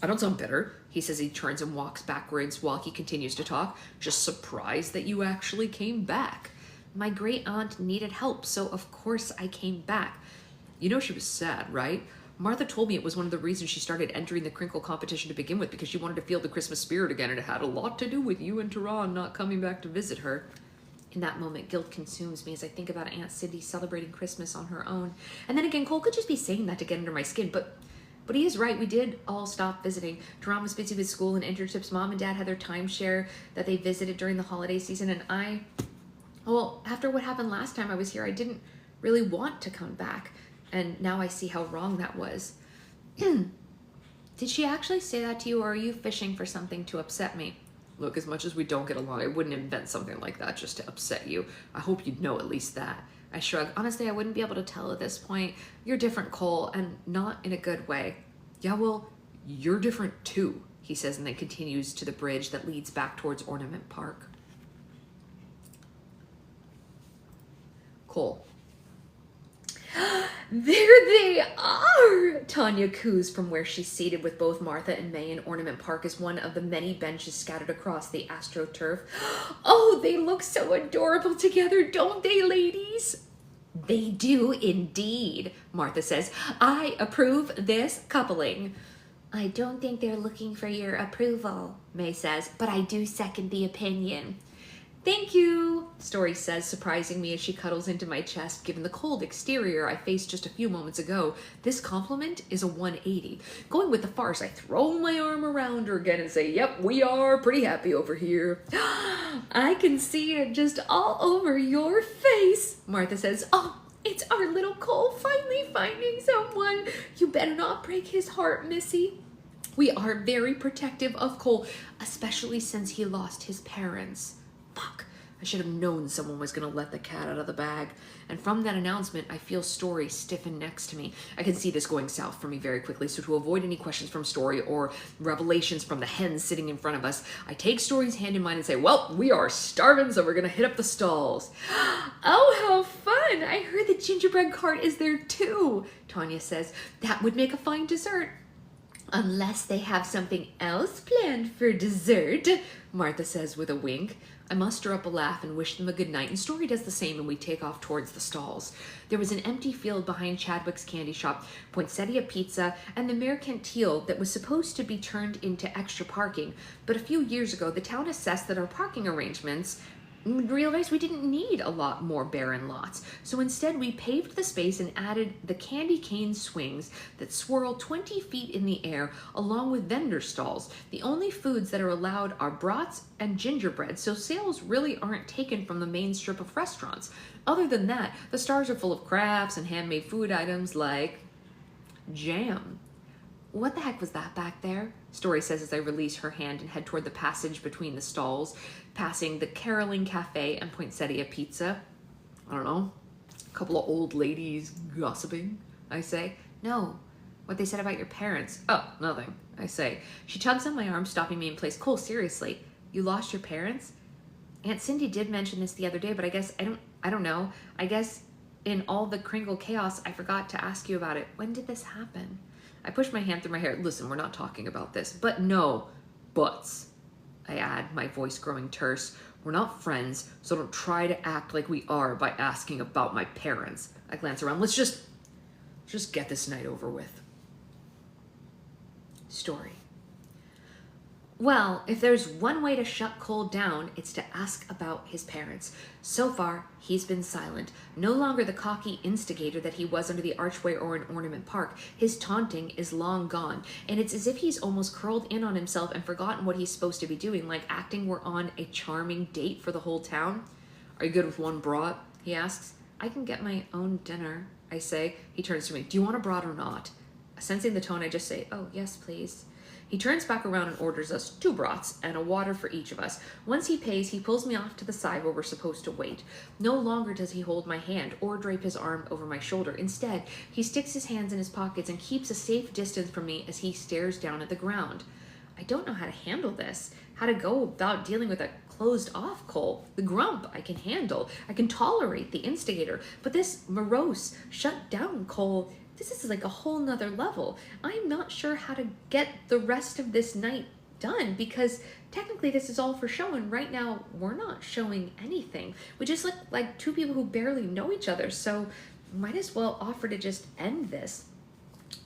I don't sound bitter, he says. He turns and walks backwards while he continues to talk. Just surprised that you actually came back. My great aunt needed help, so of course I came back. You know she was sad, right? Martha told me it was one of the reasons she started entering the Crinkle competition to begin with, because she wanted to feel the Christmas spirit again, and it had a lot to do with you and Tehran not coming back to visit her. In that moment, guilt consumes me as I think about Aunt Cindy celebrating Christmas on her own. And then again, Cole could just be saying that to get under my skin, but he is right. We did all stop visiting. Tehran was busy with school and internships. Mom and Dad had their timeshare that they visited during the holiday season, and well, after what happened last time I was here, I didn't really want to come back, and now I see how wrong that was. Did she actually say that to you, or are you fishing for something to upset me? Look, as much as we don't get along, I wouldn't invent something like that just to upset you. I hope you'd know at least that. I shrug. Honestly, I wouldn't be able to tell at this point. You're different, Cole, and not in a good way. Yeah, well, you're different too, he says, and then continues to the bridge that leads back towards Ornament Park. Cole. There they are! Tanya coos from where she's seated with both Martha and May in Ornament Park as one of the many benches scattered across the AstroTurf. Oh, they look so adorable together, don't they, ladies? They do indeed, Martha says. I approve this coupling. I don't think they're looking for your approval, May says, but I do second the opinion. Thank you, Story says, surprising me as she cuddles into my chest. Given the cold exterior I faced just a few moments ago, this compliment is a 180. Going with the farce, I throw my arm around her again and say, yep, we are pretty happy over here. I can see it just all over your face, Martha says. Oh, it's our little Cole finally finding someone. You better not break his heart, Missy. We are very protective of Cole, especially since he lost his parents. Fuck, I should have known someone was going to let the cat out of the bag. And from that announcement, I feel Story stiffen next to me. I can see this going south for me very quickly, so to avoid any questions from Story or revelations from the hens sitting in front of us, I take Story's hand in mine and say, well, we are starving, so we're going to hit up the stalls. Oh, how fun! I heard the gingerbread cart is there too, Tanya says. That would make a fine dessert. Unless they have something else planned for dessert, Martha says with a wink. I muster up a laugh and wish them a good night, and Story does the same, and we take off towards the stalls. There was an empty field behind Chadwick's candy shop, Poinsettia Pizza, and the Mercantile that was supposed to be turned into extra parking. But a few years ago, the town assessed that our parking arrangements realized we didn't need a lot more barren lots. So instead, we paved the space and added the candy cane swings that swirl 20 feet in the air, along with vendor stalls. The only foods that are allowed are brats and gingerbread, so sales really aren't taken from the main strip of restaurants. Other than that, the stars are full of crafts and handmade food items like jam. What the heck was that back there? Story says as I release her hand and head toward the passage between the stalls, passing the Caroling Cafe and Poinsettia Pizza. I don't know. A couple of old ladies gossiping, I say. No. What they said about your parents. Oh, nothing, I say. She tugs on my arm, stopping me in place. Cole, seriously, you lost your parents? Aunt Cindy did mention this the other day, but I guess I don't know. I guess in all the Kringle chaos, I forgot to ask you about it. When did this happen? I push my hand through my hair. Listen, we're not talking about this. But no, buts. I add, my voice growing terse. We're not friends, so don't try to act like we are by asking about my parents. I glance around. Let's just get this night over with. Story. Well, if there's one way to shut Cole down, it's to ask about his parents. So far, he's been silent. No longer the cocky instigator that he was under the archway or in Ornament Park. His taunting is long gone, and it's as if he's almost curled in on himself and forgotten what he's supposed to be doing, like acting we're on a charming date for the whole town. Are you good with one brat? He asks. I can get my own dinner, I say. He turns to me. Do you want a brat or not? Sensing the tone, I just say, oh, yes, please. He turns back around and orders us 2 brats and a water for each of us. Once he pays, he pulls me off to the side where we're supposed to wait. No longer does he hold my hand or drape his arm over my shoulder. Instead, he sticks his hands in his pockets and keeps a safe distance from me as he stares down at the ground. I don't know how to handle this, how to go about dealing with a closed-off Cole. The grump I can handle. I can tolerate the instigator. But this morose, shut-down Cole, this is like a whole nother level. I'm not sure how to get the rest of this night done because technically this is all for show, and right now we're not showing anything. We just look like 2 people who barely know each other, so might as well offer to just end this.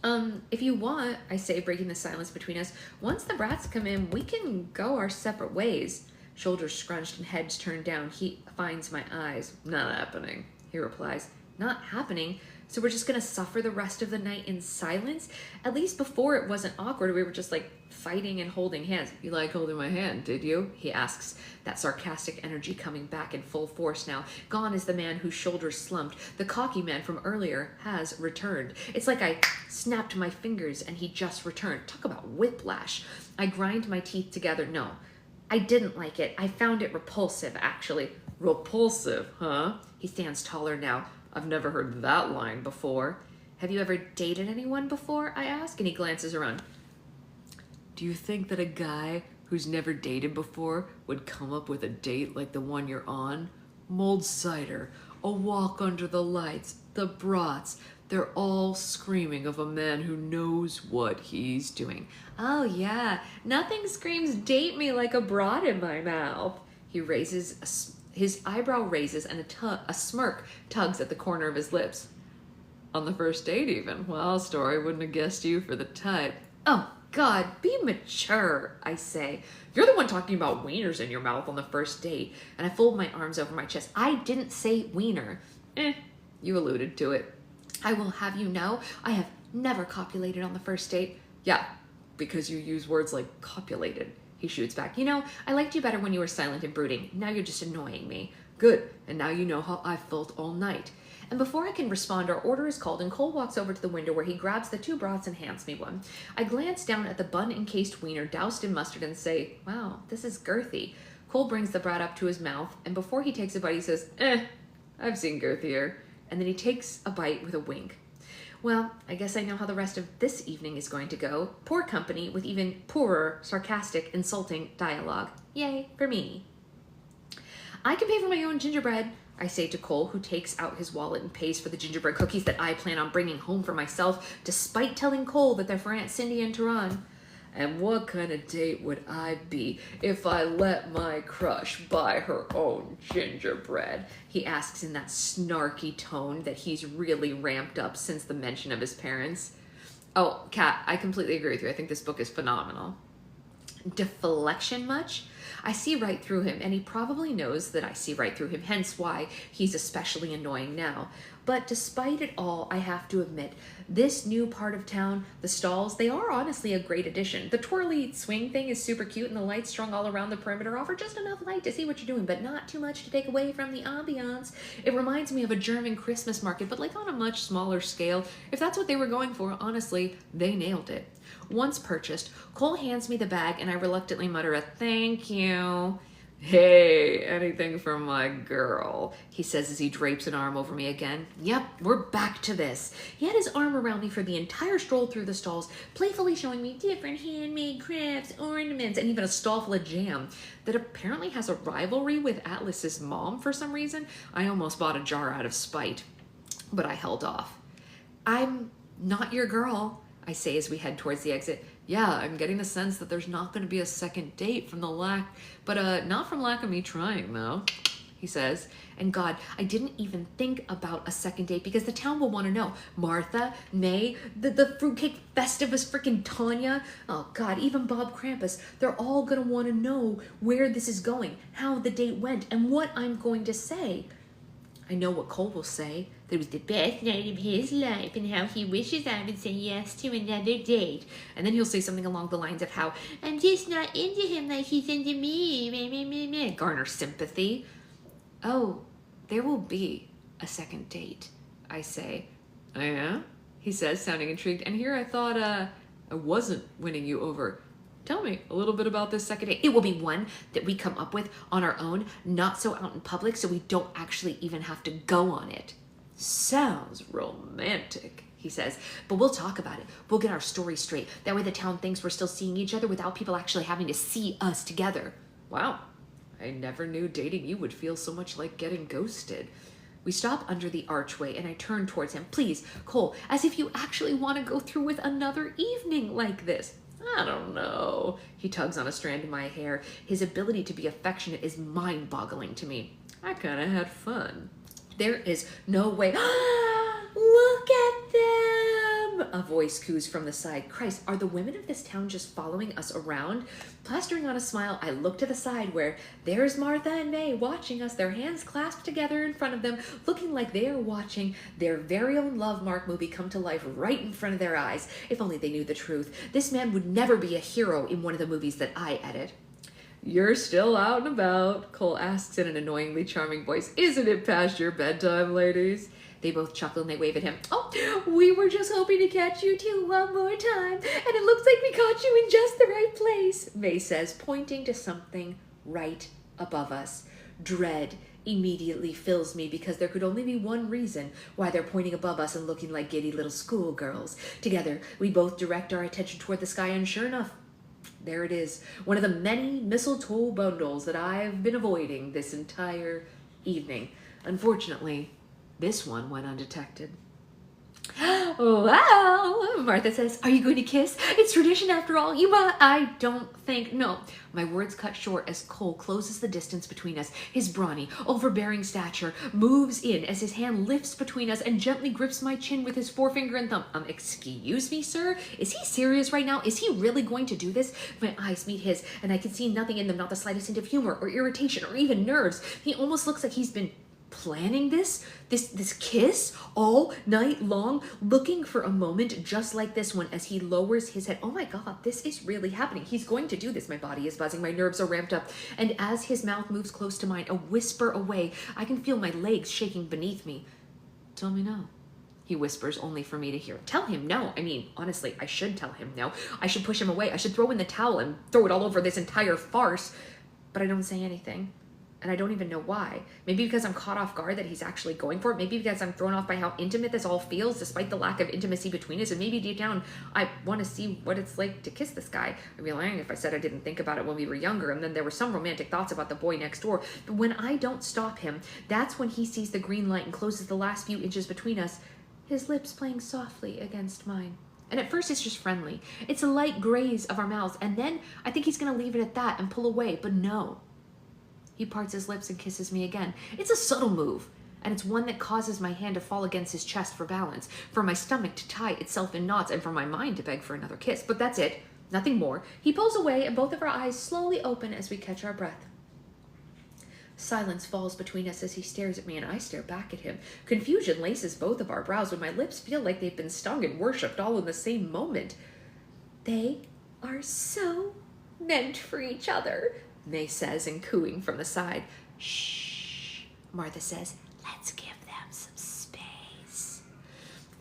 If you want, I say, breaking the silence between us, once the brats come in, we can go our separate ways. Shoulders scrunched and heads turned down, he finds my eyes. Not happening, he replies. Not happening? So we're just gonna suffer the rest of the night in silence? At least before it wasn't awkward. We were just like fighting and holding hands. You like holding my hand, did you? He asks, that sarcastic energy coming back in full force now. Gone is the man whose shoulders slumped. The cocky man from earlier has returned. It's like I snapped my fingers and he just returned. Talk about whiplash. I grind my teeth together. No, I didn't like it. I found it repulsive, actually. Repulsive, huh? He stands taller now. I've never heard that line before. Have you ever dated anyone before? I ask, and he glances around. Do you think that a guy who's never dated before would come up with a date like the one you're on? Mulled cider, a walk under the lights, the brats. They're all screaming of a man who knows what he's doing. Oh yeah, nothing screams date me like a brat in my mouth. He raises, his eyebrow raises and a smirk tugs at the corner of his lips. On the first date even? Well, Story wouldn't have guessed you for the type. Oh God, be mature, I say. You're the one talking about wieners in your mouth on the first date. And I fold my arms over my chest. I didn't say wiener. You alluded to it. I will have you know, I have never copulated on the first date. Yeah, because you use words like copulated. He shoots back. You know, I liked you better when you were silent and brooding. Now you're just annoying me. Good, and now you know how I felt all night. And before I can respond, our order is called and Cole walks over to the window where he grabs the 2 brats and hands me one. I glance down at the bun-encased wiener doused in mustard and say, wow, this is girthy. Cole brings the brat up to his mouth, and before he takes a bite, he says, I've seen girthier. And then he takes a bite with a wink. Well, I guess I know how the rest of this evening is going to go. Poor company with even poorer, sarcastic, insulting dialogue. Yay, for me. I can pay for my own gingerbread, I say to Cole, who takes out his wallet and pays for the gingerbread cookies that I plan on bringing home for myself, despite telling Cole that they're for Aunt Cindy and Tehran. And what kind of date would I be if I let my crush buy her own gingerbread? He asks in that snarky tone that he's really ramped up since the mention of his parents. Oh, Kat, I completely agree with you. I think this book is phenomenal. Deflection much? I see right through him, and he probably knows that I see right through him, hence why he's especially annoying now. But despite it all, I have to admit, this new part of town, the stalls, they are honestly a great addition. The twirly swing thing is super cute, and the lights strung all around the perimeter offer just enough light to see what you're doing, but not too much to take away from the ambiance. It reminds me of a German Christmas market, but like on a much smaller scale. If that's what they were going for, honestly, they nailed it. Once purchased, Cole hands me the bag, and I reluctantly mutter a thank you. Hey, anything for my girl, he says as he drapes an arm over me again. Yep, we're back to this. He had his arm around me for the entire stroll through the stalls, playfully showing me different handmade crafts, ornaments, and even a stall full of jam that apparently has a rivalry with Atlas's mom for some reason. I almost bought a jar out of spite, but I held off. I'm not your girl, I say as we head towards the exit. Yeah, I'm getting the sense that there's not going to be a second date from the lack, but not from lack of me trying though, he says. And God, I didn't even think about a second date because the town will want to know. Martha, May, the fruitcake festivus frickin' Tanya. Oh God, even Bob Krampus. They're all going to want to know where this is going, how the date went, and what I'm going to say. I know what Cole will say. That it was the best night of his life and how he wishes I would say yes to another date. And then he'll say something along the lines of how I'm just not into him like he's into me. Meh. Garner sympathy. Oh, there will be a second date, I say. Oh yeah? He says, sounding intrigued. And here I thought I wasn't winning you over. Tell me a little bit about this second date. It will be one that we come up with on our own, not so out in public, so we don't actually even have to go on it. Sounds romantic, he says, but we'll talk about it. We'll get our story straight. That way the town thinks we're still seeing each other without people actually having to see us together. Wow, I never knew dating you would feel so much like getting ghosted. We stop under the archway and I turn towards him. Please, Cole, as if you actually want to go through with another evening like this. I don't know. He tugs on a strand of my hair. His ability to be affectionate is mind-boggling to me. I kind of had fun. There is no way. Look at them! A voice coos from the side. Christ, are the women of this town just following us around? Plastering on a smile, I look to the side where there's Martha and May watching us, their hands clasped together in front of them, looking like they are watching their very own Love Mark movie come to life right in front of their eyes. If only they knew the truth. This man would never be a hero in one of the movies that I edit. You're still out and about, Cole asks in an annoyingly charming voice. Isn't it past your bedtime, ladies? They both chuckle and they wave at him. Oh, we were just hoping to catch you two one more time, and it looks like we caught got you in just the right place, May says, pointing to something right above us. Dread immediately fills me because there could only be one reason why they're pointing above us and looking like giddy little schoolgirls. Together, we both direct our attention toward the sky, and sure enough, there it is, one of the many mistletoe bundles that I've been avoiding this entire evening. Unfortunately, this one went undetected. Wow, Martha says, are you going to kiss? It's tradition after all. I don't think, no. My words cut short as Cole closes the distance between us. His brawny, overbearing stature moves in as his hand lifts between us and gently grips my chin with his forefinger and thumb. Excuse me, sir? Is he serious right now? Is he really going to do this? My eyes meet his and I can see nothing in them, not the slightest hint of humor or irritation or even nerves. He almost looks like he's been planning this kiss all night long, looking for a moment just like this one as he lowers his head. Oh my God, this is really happening. He's going to do this. My body is buzzing. My nerves are ramped up. And as his mouth moves close to mine, a whisper away, I can feel my legs shaking beneath me. Tell me no. He whispers only for me to hear. Tell him no. I mean, honestly, I should tell him no. I should push him away. I should throw in the towel and throw it all over this entire farce. But I don't say anything. And I don't even know why. Maybe because I'm caught off guard that he's actually going for it. Maybe because I'm thrown off by how intimate this all feels, despite the lack of intimacy between us. And maybe deep down, I want to see what it's like to kiss this guy. I'd be lying if I said I didn't think about it when we were younger. And then there were some romantic thoughts about the boy next door. But when I don't stop him, that's when he sees the green light and closes the last few inches between us, his lips playing softly against mine. And at first, it's just friendly. It's a light graze of our mouths. And then I think he's going to leave it at that and pull away. But no. He parts his lips and kisses me again. It's a subtle move, and it's one that causes my hand to fall against his chest for balance, for my stomach to tie itself in knots, and for my mind to beg for another kiss. But that's it. Nothing more. He pulls away, and both of our eyes slowly open as we catch our breath. Silence falls between us as he stares at me, and I stare back at him. Confusion laces both of our brows when my lips feel like they've been stung and worshipped all in the same moment. They are so meant for each other, May says, and cooing from the side. Shh, Martha says, let's give them some space.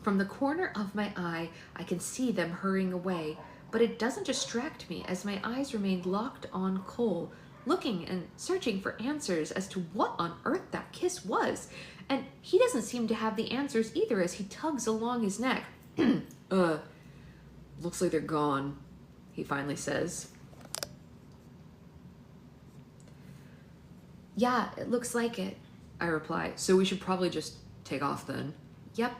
From the corner of my eye, I can see them hurrying away, but it doesn't distract me as my eyes remain locked on Cole, looking and searching for answers as to what on earth that kiss was. And he doesn't seem to have the answers either as he tugs along his neck. Looks like they're gone, he finally says. Yeah, it looks like it, I reply. So we should probably just take off then. Yep,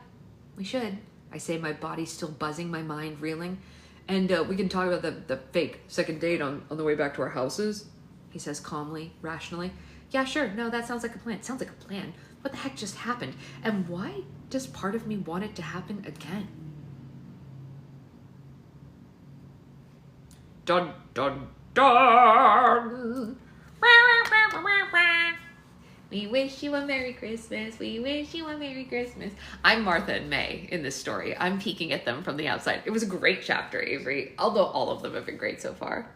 we should. I say, my body still buzzing, my mind reeling. And we can talk about the fake second date on the way back to our houses, he says calmly, rationally. Yeah, sure. No, that sounds like a plan. Sounds like a plan. What the heck just happened? And why does part of me want it to happen again? Dun, dun, dun! We wish you a Merry Christmas. We wish you a Merry Christmas. I'm Martha and May in this story. I'm peeking at them from the outside. It was a great chapter, Avery, although all of them have been great so far.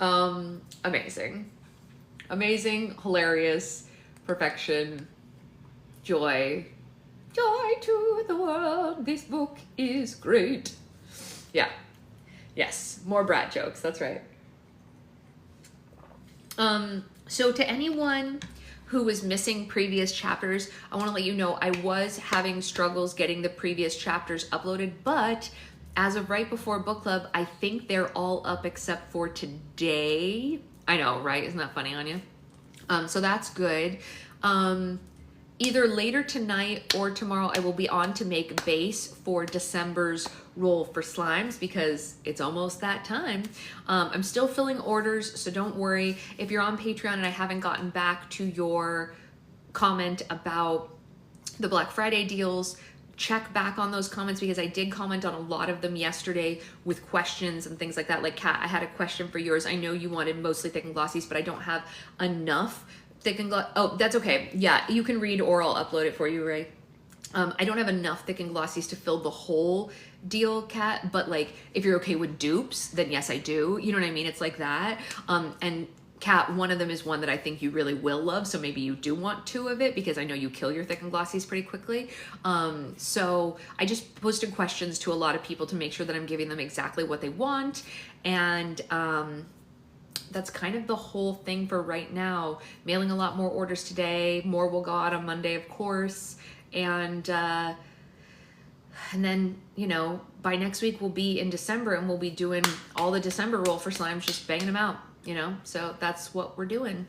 Amazing. Amazing, hilarious, perfection, joy. Joy to the world. This book is great. Yeah. Yes. More brat jokes. That's right. So to anyone who was missing previous chapters, I want to let you know I was having struggles getting the previous chapters uploaded, but as of right before book club, I think they're all up except for today. I know, right? Isn't that funny on you? So that's good. Either later tonight or tomorrow, I will be on to make base for December's roll for slimes because it's almost that time. I'm still filling orders, so don't worry. If you're on Patreon and I haven't gotten back to your comment about the Black Friday deals, check back on those comments because I did comment on a lot of them yesterday with questions and things like that. Like, Kat, I had a question for yours. I know you wanted mostly thick and glossies, but I don't have enough thick and glossy. Oh, that's okay. Yeah, you can read or I'll upload it for you, Ray. I don't have enough thick and glossies to fill the whole deal, Kat, but like if you're okay with dupes, then yes, I do. You know what I mean? It's like that. And Kat, one of them is one that I think you really will love, so maybe you do want 2 of it, because I know you kill your thick and glossies pretty quickly. So I just posted questions to a lot of people to make sure that I'm giving them exactly what they want, and that's kind of the whole thing for right now. Mailing a lot more orders today, more will go out on Monday, of course, and then, you know, by next week we'll be in December, and we'll be doing all the December roll for slimes, just banging them out, you know? So that's what we're doing.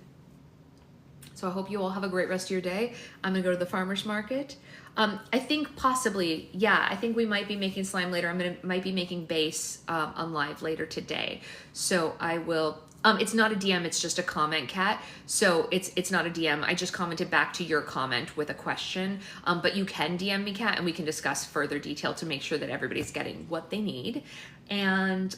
So I hope you all have a great rest of your day. I'm gonna go to the farmer's market. I think possibly, yeah, I think we might be making slime later. Might be making base on live later today. So I will, it's not a DM, it's just a comment, Kat. So it's not a DM. I just commented back to your comment with a question. But you can DM me, Kat, and we can discuss further detail to make sure that everybody's getting what they need. And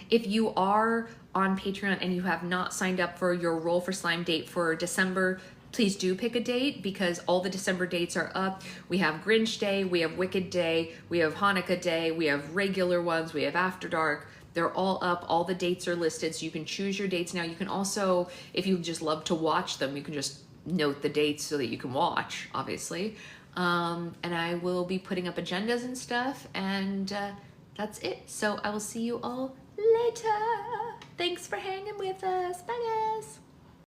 if you are on Patreon and you have not signed up for your Roll for Slime date for December, please do pick a date, because all the December dates are up. We have Grinch Day, we have Wicked Day, we have Hanukkah Day, we have regular ones, we have After Dark. They're all up. All the dates are listed, so you can choose your dates now. You can also, if you just love to watch them, you can just note the dates so that you can watch, obviously. And I will be putting up agendas and stuff, and that's it. So I will see you all later. Thanks for hanging with us. Bye, guys.